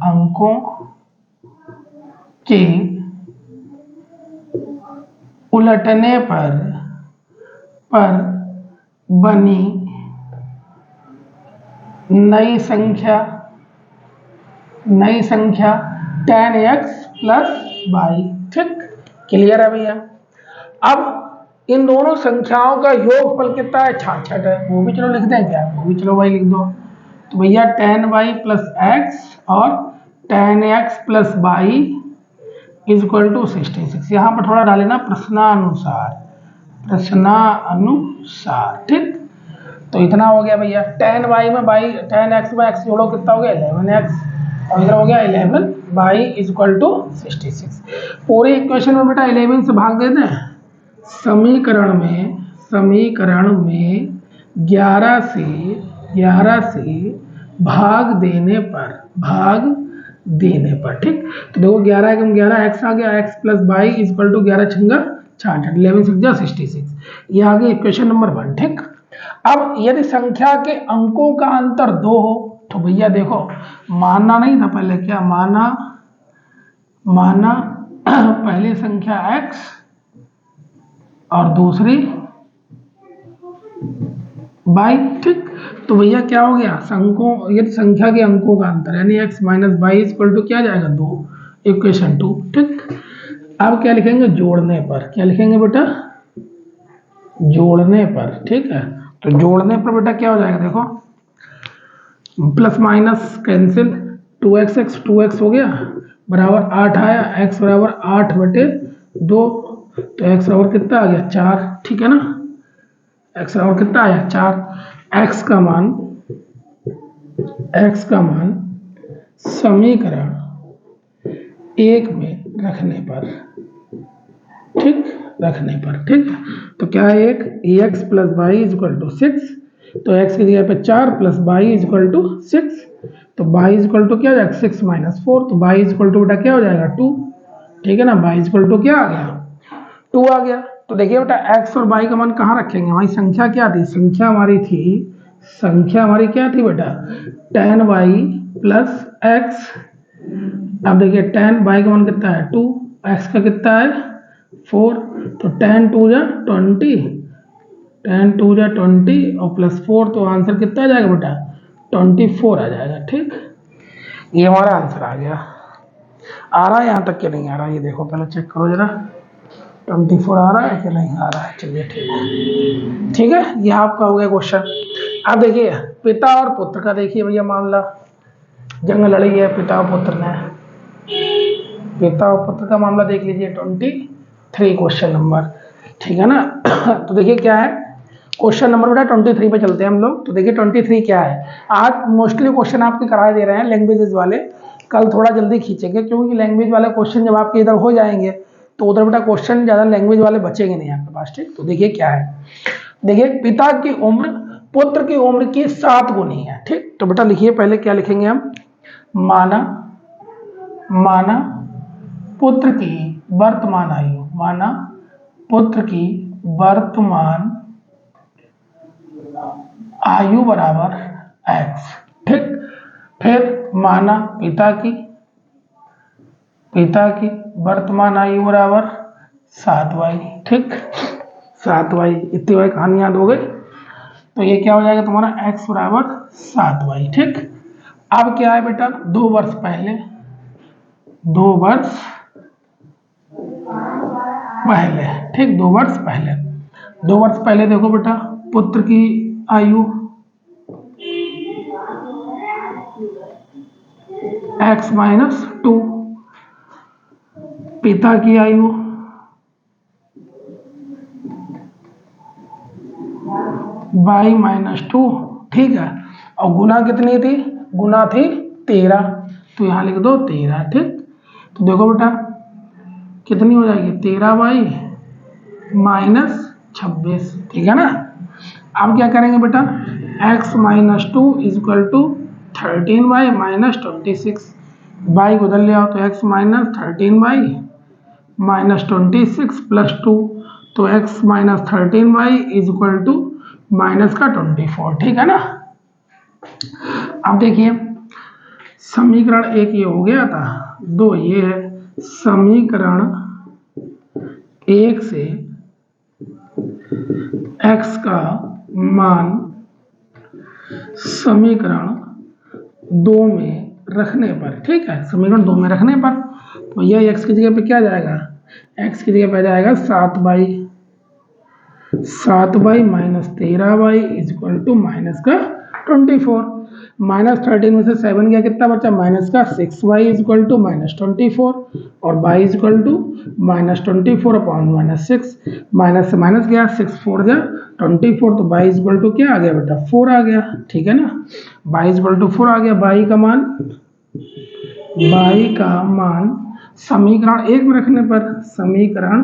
बनी नई संख्या 10x प्लस y। ठीक, क्लियर है भैया। अब इन दोनों संख्याओं का योगफल कितना है, 66 है। वो भी चलो लिख दें क्या, वो भी चलो भाई लिख दो। तो भैया 10y प्लस x और 10x plus y is equal to 66। यहाँ पर थोड़ा डाले ना प्रश्नानुसार। ठीक, तो इतना हो गया भैया। tan y में बाई tan x में x जोड़ो कितना हो गया 11x और इधर हो गया 11y इक्वल टू 66। पूरे इक्वेशन में बेटा 11 से भाग देते हैं। समीकरण में 11 से भाग देने पर ठीक। तो देखो 11 एकम 11 x आ गया, x plus y equal to 11 छंगा 66, 11 6 66। ये आ गया इक्वेशन नंबर 1 ठीक। अब यदि संख्या के अंकों का अंतर 2 हो तो भैया देखो मानना नहीं था पहले, क्या माना पहली संख्या x और दूसरी बाई ठीक। तो भैया क्या हो गया, यदि संख्या के अंकों का अंतर यानी x minus y equal to क्या जाएगा 2, इक्वेशन 2 ठीक। अब क्या लिखेंगे, जोड़ने पर। क्या लिखेंगे बेटा, जोड़ने पर ठीक है। तो जोड़ने पर बेटा क्या हो जाएगा, देखो प्लस माइनस कैंसिल, 2x हो गया बराबर 8 आया, x बराबर 8/2, तो x बराबर कितना आ गया 4 ठीक है ना। x बराबर कितना आया 4। x का मान समीकरण 1 में रखने पर ठीक। तो क्या है, एक ax plus y equal to 6, तो x की जगह पे 4 प्लस बाई इक्वल टू 6, तो बाई इक्वल टू क्या हो जाएगा 6 माइनस 4, तो बाई इक्वल टू बेटा क्या हो जाएगा 2 ठीक है ना। बाई इक्वल टू क्या आ गया 2 आ गया। तो देखिए बेटा x और y का मान कहाँ रखेंगे, हमारी संख्या क्या थी, संख्या हमारी क्या थी बेटा tan y प्लस x। अब देखिए tan y का मान कितना है 2, x का कितना है 4, तो tan 2 जा 20 और प्लस 4, तो आंसर कितना आ जाएगा बेटा 24 आ जाएगा ठीक। ये हमारा आंसर आ गया। आ रहा है यहाँ तक कि नहीं आ रहा, ये देखो पहले चेक करो जरा 24 आ रहा है कि नहीं आ रहा है। चलिए ठीक है, ये आपका हो गया क्वेश्चन। अब देखिए पिता और पुत्र का देखिए भैया मामला, जंग लड़ी है पिता और पुत्र ने। पिता और पुत्र का मामला देख लीजिए 23 क्वेश्चन नंबर ठीक है ना। तो देखिए क्या है क्वेश्चन नंबर बेटा 23 पे चलते हैं हम लोग। तो देखिए 23 क्या है, आज मोस्टली क्वेश्चन आपके कराए दे रहे हैं लैंग्वेजेस वाले, कल थोड़ा जल्दी खींचेंगे क्योंकि लैंग्वेज वाले क्वेश्चन जब आपके इधर हो जाएंगे तो उधर बेटा क्वेश्चन ज़्यादा लैंग्वेज वाले बचेंगे नहीं आपके पास ठीक। तो देखिए क्या है, देखिए पिता की उम्र पुत्र की उम्र की 7 गुनी है ठीक। तो बेटा लिखिए पहले क्या लिखेंगे हम, माना पुत्र की वर्तमान आयु बराबर x ठीक। फिर माना पिता की वर्तमान आयु बराबर 7y ठीक। 7y, इतनी वाई कहानी याद हो गई। तो ये क्या हो जाएगा तुम्हारा x बराबर 7y ठीक। अब क्या है बेटा 2 वर्ष पहले ठीक, 2 वर्ष पहले देखो बेटा पुत्र की आयु x माइनस 2, पिता की आयु y माइनस 2 ठीक है। और गुना कितनी थी, गुना थी 13, तो यहाँ लिख दो 13 ठीक। तो देखो बेटा कितनी हो जाएगी 13y माइनस 26 ठीक है ना। अब क्या करेंगे बेटा x minus 2 equal to 13y minus 26, y को उधर ले आओ तो x minus 13y minus 26 plus 2, तो x minus 13y equal to minus का 24 ठीक है ना। अब देखिए समीकरण 1 ये हो गया था, 2 ये है। समीकरण 1 से x का मान समीकरण 2 में रखने पर ठीक है, समीकरण 2 में रखने पर तो यह x की जगह पे क्या जाएगा, x की जगह पे जाएगा 7y minus 13y equal to minus का 24। -13 में से 7 गया, कितना बचा माइनस का 6y इक्वल टू -24 और y equal to -24 upon -6, minus से माइनस गया, 6 4 गया 24, तो y इक्वल टू क्या आ गया बेटा 4 आ गया, ठीक है ना, y इक्वल टू 4 आ गया। y का मान समीकरण 1 में रखने पर, समीकरण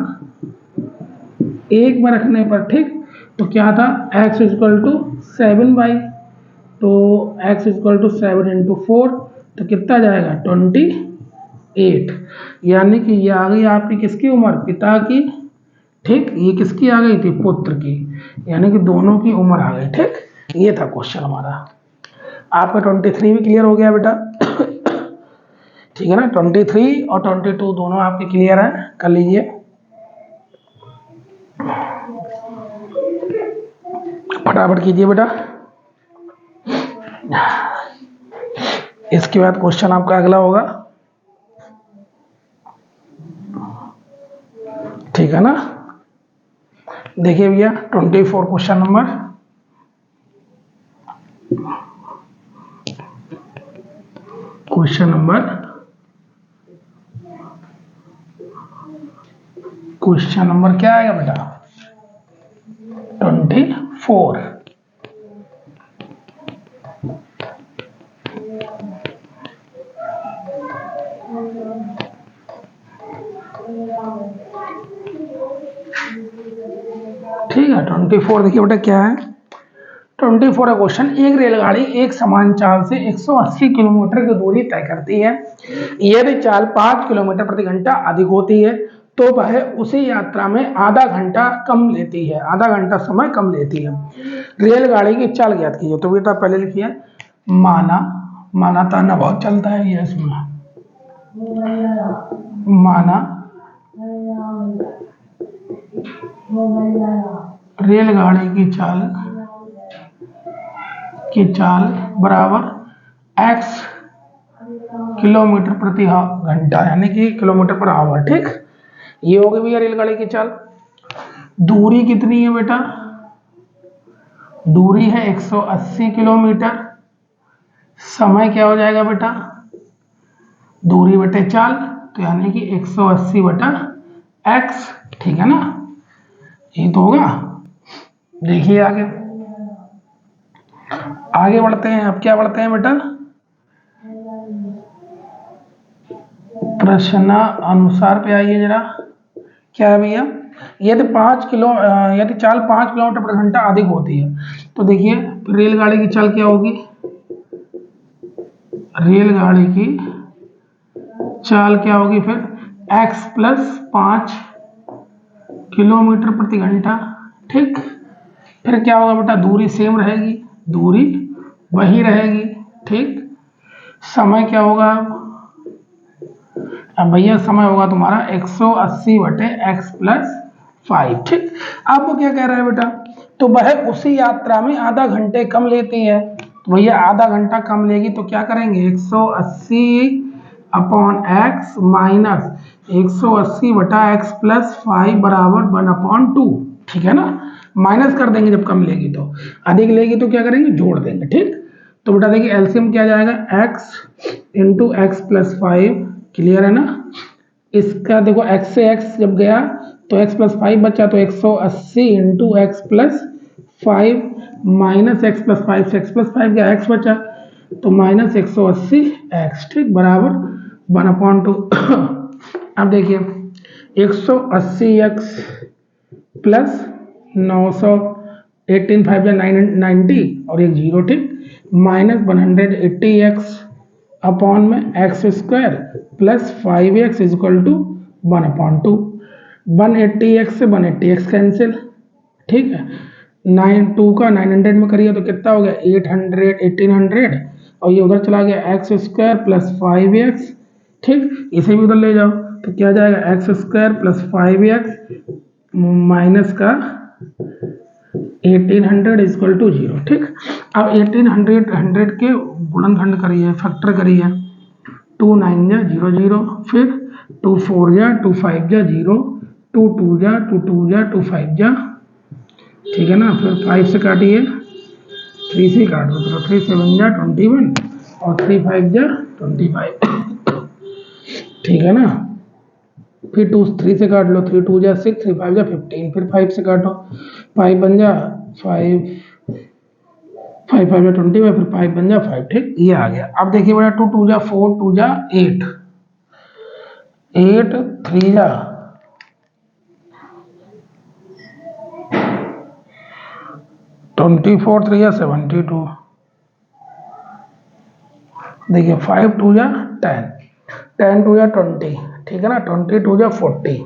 1 में रखने पर, ठीक, तो क्या था x इक्वल टू 7y, तो x इक्वल टू 7 इंटू 4, तो कितना जाएगा 28, यानी कि ये आ गई आपकी किसकी उम्र, पिता की, ठीक, ये किसकी आ गई थी, पुत्र की, यानी कि दोनों की उम्र आ गई, ठीक। ये था क्वेश्चन हमारा। आपका 23 भी क्लियर हो गया बेटा, ठीक है ना, 23 और 22 दोनों आपके क्लियर है, कर लीजिए फटाफट कीजिए बेटा। इसके बाद क्वेश्चन आपका अगला होगा, ठीक है ना। देखिए भैया 24 क्वेश्चन नंबर, क्वेश्चन नंबर क्या आएगा बेटा 24। ठीक है 24 देखिए बेटा क्या है, 24 का क्वेश्चन, एक रेलगाड़ी एक समान चाल से 180 किलोमीटर की दूरी तय करती है, यदि चाल 5 किलोमीटर प्रति घंटा अधिक होती है तो वह उसी यात्रा में आधा घंटा कम लेती है, आधा घंटा समय कम लेती है। रेलगाड़ी की चाल ज्ञात कीजिए, तो बेटा पहले लिखिए माना ताना बहुत चलता है ये इसमें, माना रेलगाड़ी की चाल बराबर x किलोमीटर प्रति घंटा, यानी कि किलोमीटर पर आवर, ठीक। ये हो गई भैया रेलगाड़ी की चाल। दूरी कितनी है बेटा, दूरी है 180 किलोमीटर, समय क्या हो जाएगा बेटा, दूरी बटे चाल, तो यानी कि 180 बटा x, ठीक है ना, ये तो होगा। देखिए आगे बढ़ते हैं, अब क्या बढ़ते हैं बेटा, प्रश्न अनुसार पे आइए जरा, क्या है भैया, यदि चाल 5 किलोमीटर प्रति घंटा अधिक होती है, तो देखिए रेलगाड़ी की चाल क्या होगी, रेलगाड़ी की चाल क्या होगी फिर x प्लस 5 किलोमीटर प्रति घंटा, ठीक। फिर क्या होगा बेटा, दूरी सेम रहेगी, दूरी वही रहेगी, ठीक। समय क्या होगा, अब भैया समय होगा तुम्हारा 180 बटे x प्लस 5, ठीक। अब वो क्या कह रहा है बेटा, तो वह उसी यात्रा में आधा घंटे कम लेती है, तो भैया आधा घंटा कम लेगी तो क्या करेंगे 180 अपॉन x माइनस 180 बटा x प्लस 5 बराबर 1/2, ठीक है ना, माइनस कर देंगे जब कम लेगी, तो अधिक लेगी तो क्या करेंगे जोड़ देंगे, ठीक। तो बेटा देखिए एलसीएम क्या जाएगा x into x plus 5, clear है ना। इसका देखो x से x जब गया तो x प्लस 5 बचा, तो 180 into x plus 5 minus x plus 5 से x प्लस 5 गया, x बचा, तो माइनस 180 x, ठीक, बराबर 1/2। अब देखिए 180x प्लस 900, 18 5 या 90 और एक 0, ठीक, माइनस 180x अपॉन में x square plus 5x equal to 1/2, 180x से 180x कैंसिल, ठीक है, 2 का 900 में करिए तो कितना हो गया 800, 1800, और ये उधर चला गया एक्स स्क्वायर प्लस 5x, ठीक, इसे भी उधर ले जाओ तो क्या जाएगा x square plus 5x minus का 1800 इक्वल टू 0, ठीक। अब 1800 के गुणनखंड करिए, फैक्टर करिए, 2 9 जा 0 0, फिर 2 4 जा 2 5 जा 0, 2 2 जा 2 2 जा 2 5 जा, ठीक है ना, फिर 5 से काटिए 3 से काट दो, तो 3 7 जा 21 और 3 5 जा 25। ठीक है ना। फिर 2 3 से काट लो, 3 2 जा 6, 3 5 जा 15, फिर 5 से काटो, 5 बन जा 5, 5 5 जा 25, फिर 5 बन जा 5। ठीक, ये आ गया। अब देखिए बेटा 2 2 जा 4, 2 जा 8, 8 3 जा 24, 3 जा 72। देखिए 5 2 जा 10, 10 2 जा 20। ठीक है ना, 20 2 जा 40।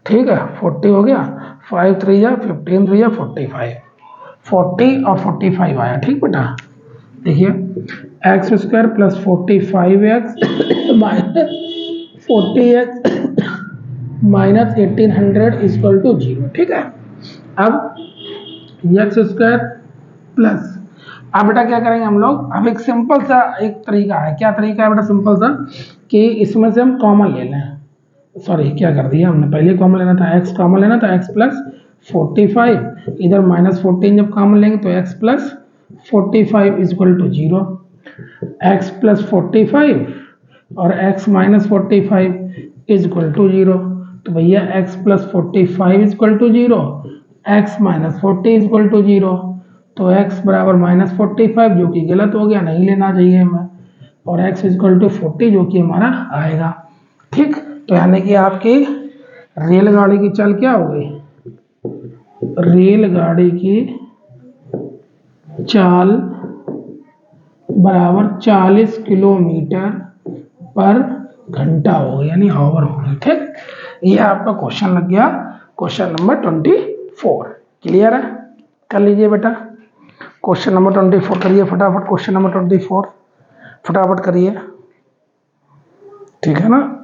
ठीक है, 40 हो गया। 5 3 जा 15, 3 जा 45, 40 और 45 आया। ठीक बेटा, देखिए x square plus 45x minus 40x minus 1800 equal to 0। ठीक है, अब एक्स स्क्वायर प्लस, अब बेटा क्या करेंगे हम लोग, अब एक सिंपल सा एक तरीका है। क्या तरीका है बेटा? सिंपल सा कि इसमें से हम कॉमन ले लें। सॉरी, क्या कर दिया हमने, पहले कॉमन लेना था, x कॉमन लेना था, x प्लस 45, इधर माइनस 14 जब कॉमन लेंगे तो x plus 45 equal to 0, x plus 45 और x माइनस 45 इक्वल टू 0। तो भैया x plus 45 equal to 0, x minus 40 equal to 0, तो x बराबर माइनस 45 जो कि गलत हो गया, नहीं लेना चाहिए हमें, और x इक्वल टू 40 जो कि हमारा आएगा। ठीक, तो यानी कि आपकी रेलगाड़ी की चाल क्या हो गई? रेलगाड़ी की चाल बराबर 40 किलोमीटर पर घंटा हो गई, यानी आवर हो गई। ठीक, ये आपका क्वेश्चन लग गया, क्वेश्चन नंबर 24। क्लियर है? कर लीजिए बेटा, क्वेश्चन नंबर 24 करिए फटाफट। क्वेश्चन नंबर 24 फटाफट करिए। ठीक है ना।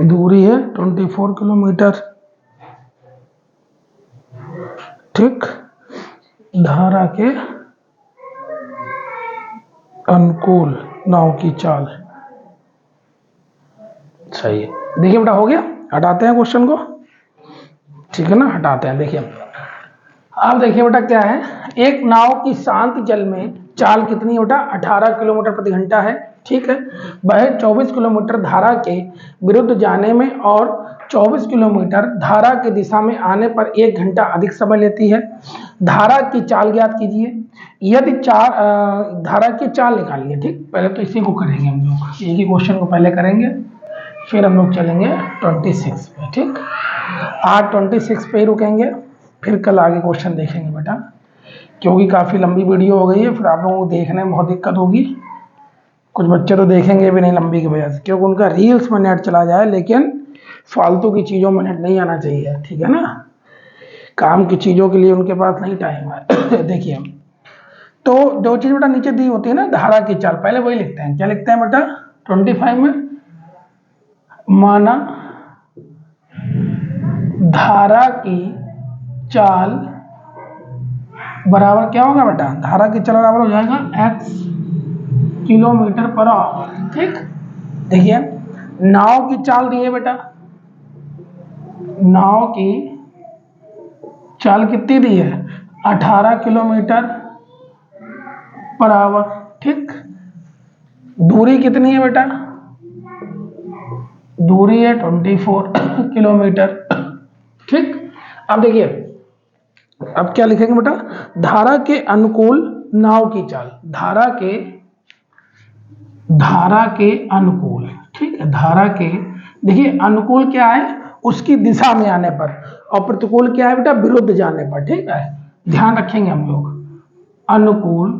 दूरी है 24 किलोमीटर। ठीक, धारा के अनुकूल नाव की चाल। सही है। देखिए बेटा, हो गया, हटाते हैं क्वेश्चन को। ठीक है ना, हटाते हैं। देखिए अब देखिए बेटा क्या है, एक नाव की शांत जल में चाल कितनी है बेटा? 18 किलोमीटर प्रति घंटा है। ठीक है, वह 24 किलोमीटर धारा के विरुद्ध जाने में और 24 किलोमीटर धारा की दिशा में आने पर 1 घंटा अधिक समय लेती है। धारा की चाल ज्ञात कीजिए। यदि धारा की चाल निकालिए। ठीक, पहले तो इसी को करेंगे हम लोग, एक ही क्वेश्चन को पहले करेंगे, फिर हम लोग चलेंगे 26 पे। ठीक, आज 26 पे ही रुकेंगे, फिर कल आगे क्वेश्चन देखेंगे बेटा, क्योंकि काफ़ी लंबी वीडियो हो गई है, फिर आप लोगों को देखने में बहुत दिक्कत होगी। कुछ बच्चे तो देखेंगे भी नहीं लंबी की वजह से, क्योंकि उनका रील्स में नेट चला जाए, लेकिन फालतू की चीज़ों में नेट नहीं आना चाहिए। ठीक है ना, काम की चीज़ों के लिए उनके पास नहीं टाइम है। देखिए, तो जो चीज़ बेटा नीचे दी होती है ना, धारा की चाल, पहले वही लिखते हैं। क्या लिखते हैं बेटा 25 में? माना धारा की चाल बराबर क्या होगा बेटा? धारा की चाल बराबर हो जाएगा x किलोमीटर पर आवर। ठीक, देखिए नाव की चाल दी है बेटा, नाव की चाल कितनी दी है? 18 किलोमीटर पर आवर। ठीक, दूरी कितनी है बेटा? दूरी है 24 किलोमीटर। ठीक, अब देखिए, अब क्या लिखेंगे बेटा? धारा के अनुकूल नाव की चाल, धारा के अनुकूल। ठीक है, धारा के, देखिए अनुकूल क्या है? उसकी दिशा में आने पर, और प्रतिकूल क्या है बेटा? विरुद्ध जाने पर। ठीक है, ध्यान रखेंगे हम लोग। अनुकूल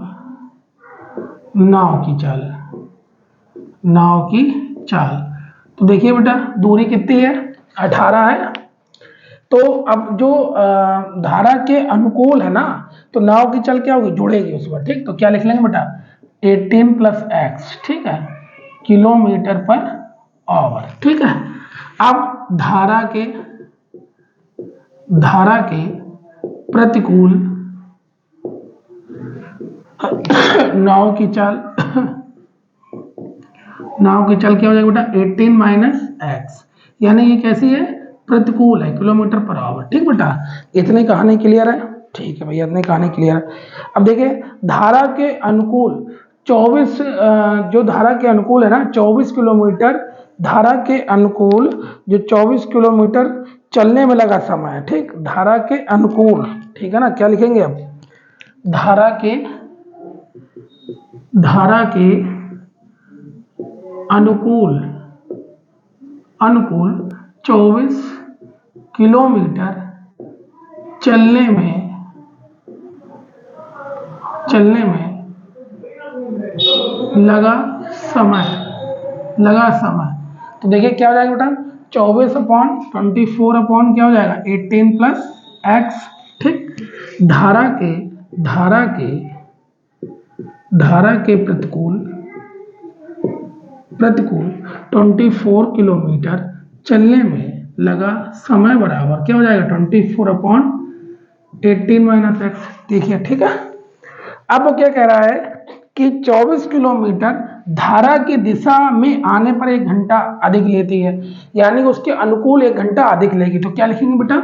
नाव की चाल, नाव की चाल, तो देखिए बेटा दूरी कितनी है? 18 है। तो अब जो धारा के अनुकूल है ना, तो नाव की चाल क्या होगी? जुड़ेगी उस पर। ठीक, तो क्या लिख लेंगे बेटा? 18 प्लस एक्स। ठीक है, किलोमीटर पर आवर। ठीक है, अब धारा के प्रतिकूल नाव की चाल क्या हो जाएगा बेटा 18 माइनस एक्स, यानी ये कैसी है, प्रतिकूल है, किलोमीटर पर आवर। ठीक बेटा, इतनी कहानी क्लियर है? ठीक है भैया, इतनी कहानी क्लियर है। अब देखिए धारा के अनुकूल 24 जो धारा के अनुकूल है ना 24 किलोमीटर, धारा के अनुकूल जो 24 किलोमीटर चलने में लगा समय है। ठीक, धारा के अनुकूल, ठीक है ना, क्या लिखेंगे अब, धारा के अनुकूल 24 किलोमीटर चलने में लगा समय। तो देखिए क्या हो जाएगा बेटा, 24/24 अपॉन क्या हो जाएगा 18 प्लस एक्स। ठीक, धारा के प्रतिकूल 24 किलोमीटर चलने में लगा समय बराबर क्या हो जाएगा 24/18 माइनस एक्स। देखिए ठीक है, अब वो क्या कह रहा है कि 24 किलोमीटर धारा की दिशा में आने पर 1 घंटा अधिक लेती है, यानी उसके अनुकूल 1 घंटा अधिक लेगी। तो क्या लिखेंगे बेटा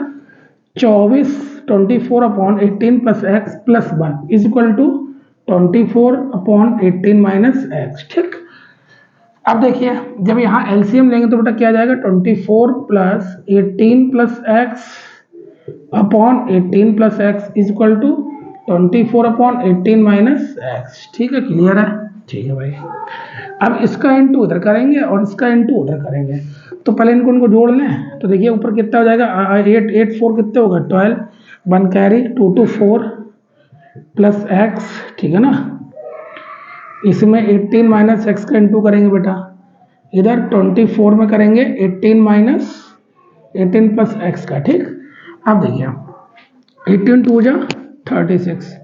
24/18 plus x plus 1 is equal to 24/18 minus x. ठीक, अब देखिए जब यहाँ एलसीएम लेंगे तो बेटा क्या आ जाएगा 24 plus 18 plus x upon 18 plus x is equal to 24/18 minus x. ठीक है, क्लियर है? ठीक है भाई, अब इसका इंटू इधर करेंगे और इसका इंटू उधर करेंगे, तो पहले इनको जोड़ लें। तो देखिए ऊपर कितना हो जाएगा 8 8 4 कितने होगा 12, 1 कैरी 2 2 4 प्लस एक्स। ठीक है ना, इसमें 18 माइनस एक्स का इंटू करेंगे बेटा, इधर 24 में करेंगे 18 माइनस 18 प्लस एक्स का। ठीक, अब देखिए 18 2 जा 36,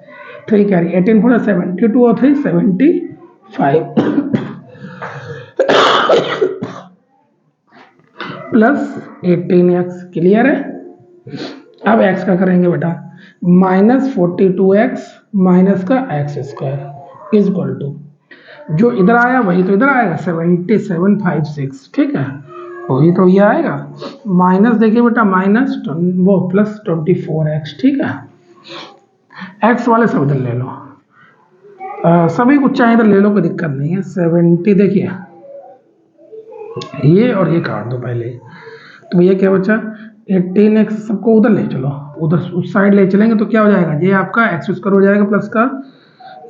3 कैरी 18 4 72 और 3 75 प्लस 18x। क्लियर है? अब x का करेंगे बेटा माइनस 42x माइनस का x square is equal to जो इधर आया वही तो इधर आएगा 7756। ठीक है, वही तो ये आएगा माइनस, देखिए बेटा माइनस वो प्लस 24x। ठीक है, x वाले सब इधर ले लो, सभी कुछ चाहे इधर ले लो, कोई दिक्कत नहीं है। 70 देखिए ये और ये काट दो पहले, तो भैया क्या बचा 18x, सबको उधर ले चलो, उधर उस साइड ले चलेंगे तो क्या हो जाएगा ये आपका एक्स स्क्वायर हो जाएगा प्लस का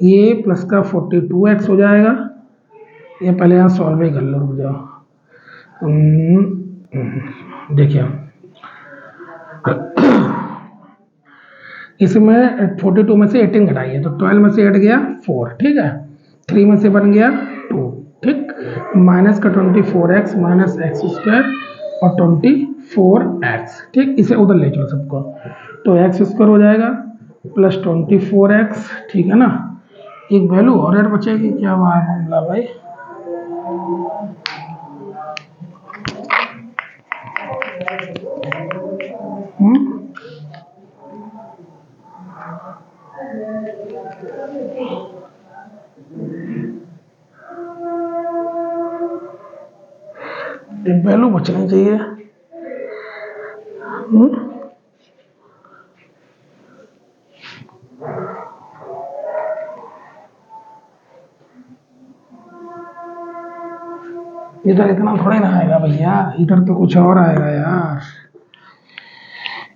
ये प्लस का 42x हो जाएगा। ये पहले यहाँ सॉल्व ही कर लो, रुक जाओ। देखिए इसमें 42 में से 18 घटाइए तो 12 में से हट गया 4। ठीक है, 3 में से बन गया 2। ठीक, माइनस का 24x माइनस एक्स स्क्वायर और 24x। ठीक, इसे उधर ले चलो सबको, तो एक्स स्क्वायर हो जाएगा प्लस 24x। ठीक है ना, एक वैल्यू और एड बचेगी, क्या हुआ है मामला भाई, एक वैल्यू बचनी चाहिए। इधर इतना थोड़ी ना आएगा भैया, इधर तो कुछ और आएगा यार।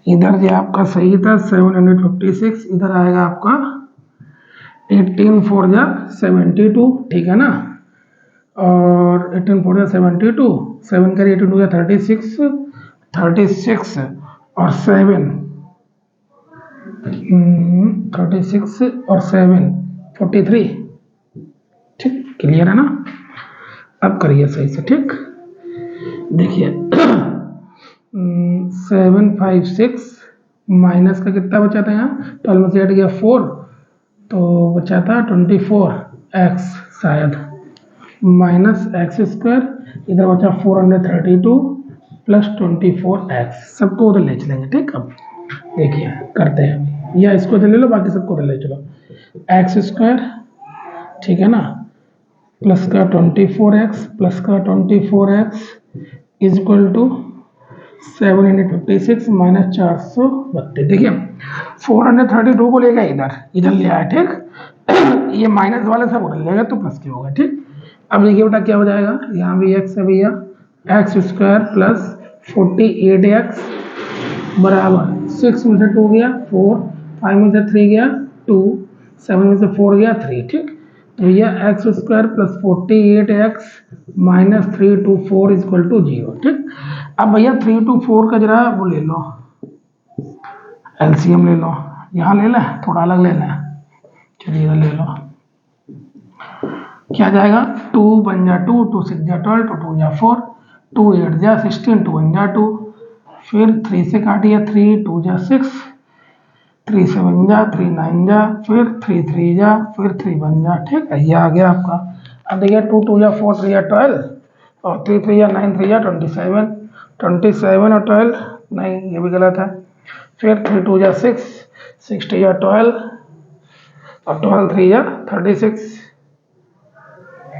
इधर जो आपका सही था 756, इधर आएगा आपका 18 4 जा 72। ठीक है ना, और 18 4 जा 72, 7 करिए 18 जा 36 और 7 36 और 7 43। ठीक, क्लियर है ना? अब करिए सही से। ठीक, देखिए 756 माइनस का कितना बचा था यहाँ 12 में से हट गया 4, तो बचा था 24x शायद माइनस एक्स स्क्वायर, इधर बचा 432 प्लस 24x, सबको उधर ले चलेंगे। ठीक, अब देखिए करते हैं। या इसको ले लो, बाकी सबको ले चलो। एक्स स्क्वायर, ठीक है ना, प्लस का 24x प्लस का 24x is equal to 756 minus 432। देखिए 432 को लेगा इधर ले आया, ठीक। ये माइनस वाले सब उधर लेगा तो प्लस के होगा, ठीक। अब देखिए बेटा क्या हो जाएगा, यहाँ भी x है भैया, एक्स स्क्वायर प्लस 48x बराबर 6 में से 2 गया 4, 5 में से 3 गया 2, 7 में से 4 गया 3, ठीक। तो भैया x square plus 48x minus 324 is equal to 0, ठीक। अब भैया 324 का जरा वो ले लो, एलसीएम ले लो, यहाँ ले लें, थोड़ा अलग ले लें, चलिए इधर ले लो। क्या जाएगा, 2 बन जा 2, 2 6 जा 12, 2 2 जा 4, 2 8 जा 16, 2 1 जा 2, फिर 3 से काटिए 3, 2 जा 6, 3 7 जा 3 9 जा, फिर 3 3 जा, फिर 3 1 जा, ठीक है, ये आ गया आपका। अब देखिए 2 2 जा 4 3 जा 12 और 3 3 जा 9 3 जा 27, 27 और 12 नहीं, ये भी गलत है। फिर 3 2 जा 6, 6 2 जा 12 और 12 3 जा 36,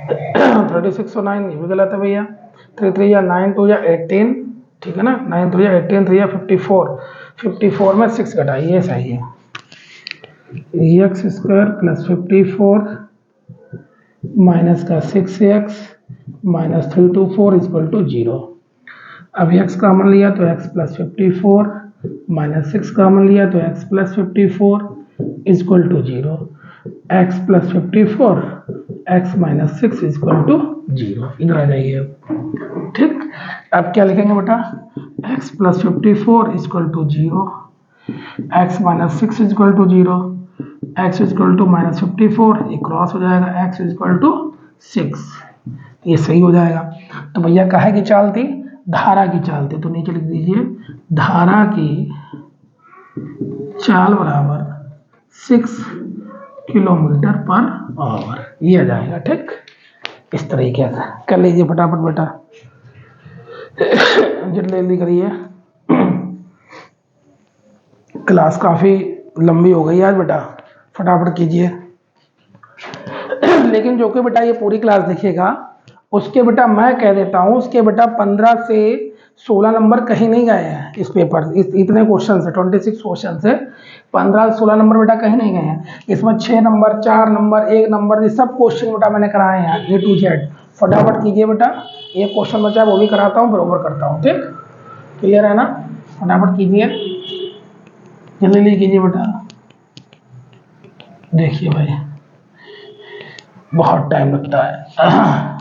36 और 9 ये भी गलत है भैया। 3 3 या 9 2 या 18, ठीक है ना, 9 3 या 18 3 या 54, 54 में 6 घटाइए, ये सही है। एक्स स्क्वायर प्लस 54 माइनस का 6x माइनस 324 इक्वल टू 0। अब x कॉमन लिया तो x प्लस 54 माइनस 6 कॉमन लिया तो x plus 54 equal to 0। x plus 54 x minus 6 equal to 0। इधर आ जाइए अब, ठीक। अब क्या लिखेंगे बेटा, x plus 54 equal to 0, x minus 6 equal to 0, x equal to minus 54, ये क्रॉस हो जाएगा, x इक्वल टू 6, ये सही हो जाएगा। तो भैया काहे की चाल थी, धारा की चाल थी, तो नीचे लिख दीजिए धारा की चाल बराबर 6 किलोमीटर पर आवर, ये आ जाएगा, ठीक। इस तरीके से कर लीजिए फटाफट बेटा, जल्दी करिए, क्लास काफी लंबी हो गई आज बेटा, फटाफट कीजिए। लेकिन जो कि बेटा ये पूरी क्लास देखिएगा, उसके बेटा मैं कह देता हूं, उसके बेटा 15 से 16 नंबर कहीं नहीं गए हैं इस पेपर, इतने क्वेश्चन से 26 क्वेश्चन से 15 से 16 नंबर बेटा कहीं नहीं गए हैं। इसमें 6 नंबर 4 नंबर 1 नंबर ये सब क्वेश्चन बेटा मैंने कराए हैं A to Z। फटाफट कीजिए बेटा, एक क्वेश्चन बचा वो भी कराता हूँ, बरोबर करता हूँ, ठीक। क्लियर है ना, फटाफट कीजिए, जल्दी कीजिए बेटा। देखिए भाई बहुत टाइम लगता है।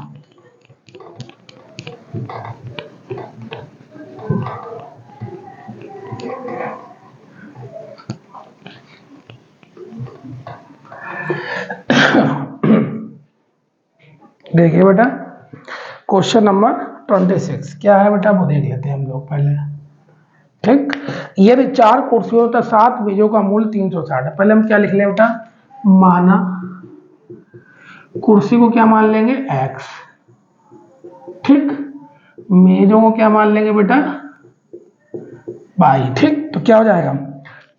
देखिए बेटा क्वेश्चन नंबर 26 क्या है बेटा, वो देख लेते हैं हम लोग पहले, ठीक। यदि 4 कुर्सियों तथा 7 मेजों का मूल्य 360 है, पहले हम क्या लिख लें बेटा, माना कुर्सी को क्या मान लेंगे x, ठीक, मेजों को क्या मान लेंगे बेटा y, ठीक। तो क्या हो जाएगा,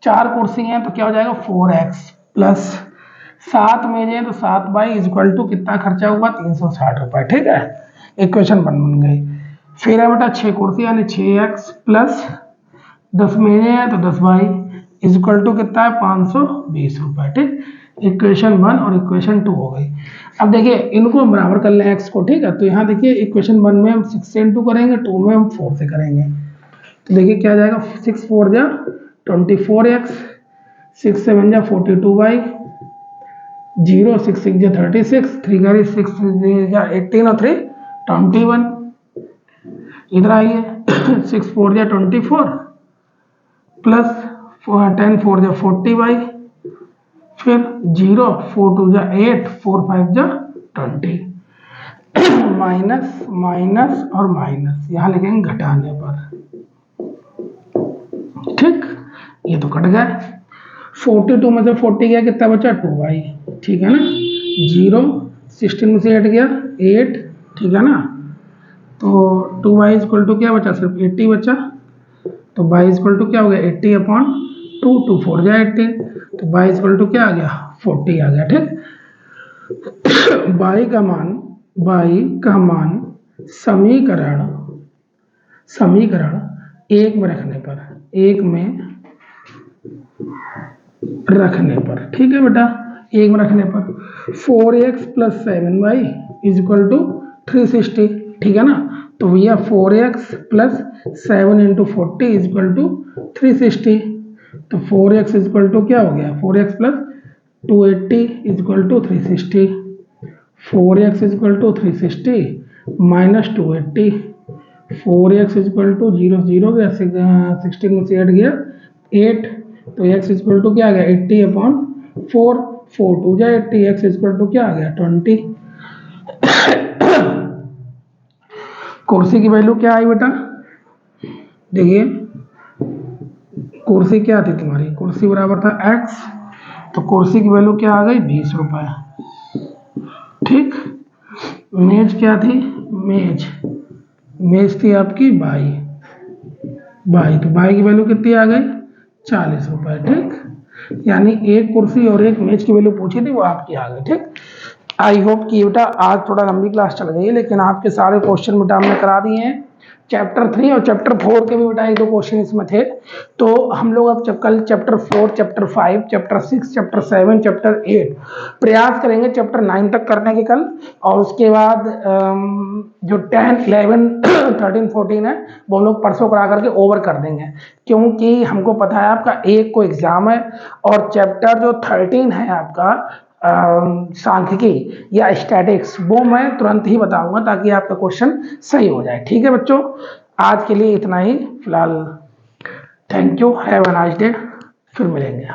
4 कुर्सी हैं तो क्या हो जाएगा 4x प्लस 7 मेजे हैं तो 7y इक्वल टू कितना खर्चा हुआ 360 रुपए, ठीक है। इक्वेशन बन गई। फिर है बेटा 6 कुर्सी यानी 6x प्लस 10 मेजे हैं तो 10y इक्वल टू कितना है 520 रुपए, ठीक। इक्वेशन 1 और इक्वेशन 2 हो गई। अब देखिए इनको हम बराबर कर लें x को, ठीक है। तो यहाँ देखिए इक्वेशन 1 में हम 6 से इंटू करेंगे, 2 में हम 4 से करेंगे, तो देखिए क्या जाएगा 6 4 जा 24x, 6 7 जा 42y, 0 6 6 जा 36, 3 करी 6 जा 18 और 3 21। इधर आइए 6 4 जा 24 प्लस 10 4 जा 40y, फिर 0 4 2 जा 8, 4 5 जा 20, माइनस माइनस और माइनस यहाँ लिखेंगे घटाने पर, ठीक। ये तो कट गए, 42 में से 40 गया कितना बचा 2y, ठीक है ना, 0 16 में से 8 गया 8, ठीक है ना। तो 2y इक्वल टू क्या बचा, सिर्फ 80 बचा, तो y इक्वल टू क्या हो गया 80 अपॉन 2 2 4 जा 18, तो y इक्वल टू क्या आ गया 40 आ गया। ठीक, y का मान समीकरण एक में रखने पर, ठीक है बेटा, एक में रखने पर 4x plus 7y is equal to 360, ठीक है ना। तो भैया 4x plus 7 into 40 is equal to 360, तो 4x इज इक्वल टू क्या हो गया 4x plus 280 is equal to 360, 4x is equal to 360 minus 280, 4x is equal to 0 0 गया, 16 में से 8 गया 8, तो x इज इक्वल टू क्या आ गया 80 अपॉन 4, 4 2 जा 80, x इज इक्वल टू क्या आ गया 20। कुर्सी की वैल्यू क्या आई बेटा, देखिए कुर्सी क्या थी तुम्हारी, कुर्सी बराबर था x, तो कुर्सी की वैल्यू क्या आ गई 20 रुपए। ठीक, मेज क्या थी, मेज थी आपकी बाई, तो बाई की वैल्यू कितनी आ गई 40 रुपए। ठीक, यानी एक कुर्सी और एक मेज की वैल्यू पूछी थी वो आपकी आ गई। ठीक, आई होप कि बेटा आज थोड़ा लंबी क्लास चल गई है, लेकिन आपके सारे क्वेश्चन बेटा हमने करा दिए हैं। चैप्टर 3 और चैप्टर 4 के भी बेटा 1 2 क्वेश्चन इसमें थे, तो हम लोग अब कल chapter 4, chapter 5, chapter 6, chapter 7, chapter 8 प्रयास करेंगे चैप्टर 9 तक करने के कल, और उसके बाद जो 10, 11, 13, 14 है वो हम लोग परसों करा करके ओवर कर देंगे, क्योंकि हमको पता है आपका एक को एग्जाम है, और चैप्टर जो 13 है आपका सांख्यिकी या स्टैटिक्स वो मैं तुरंत ही बताऊंगा ताकि आपका क्वेश्चन सही हो जाए। ठीक है बच्चों, आज के लिए इतना ही फिलहाल। Thank you, have a nice day, फिर मिलेंगे।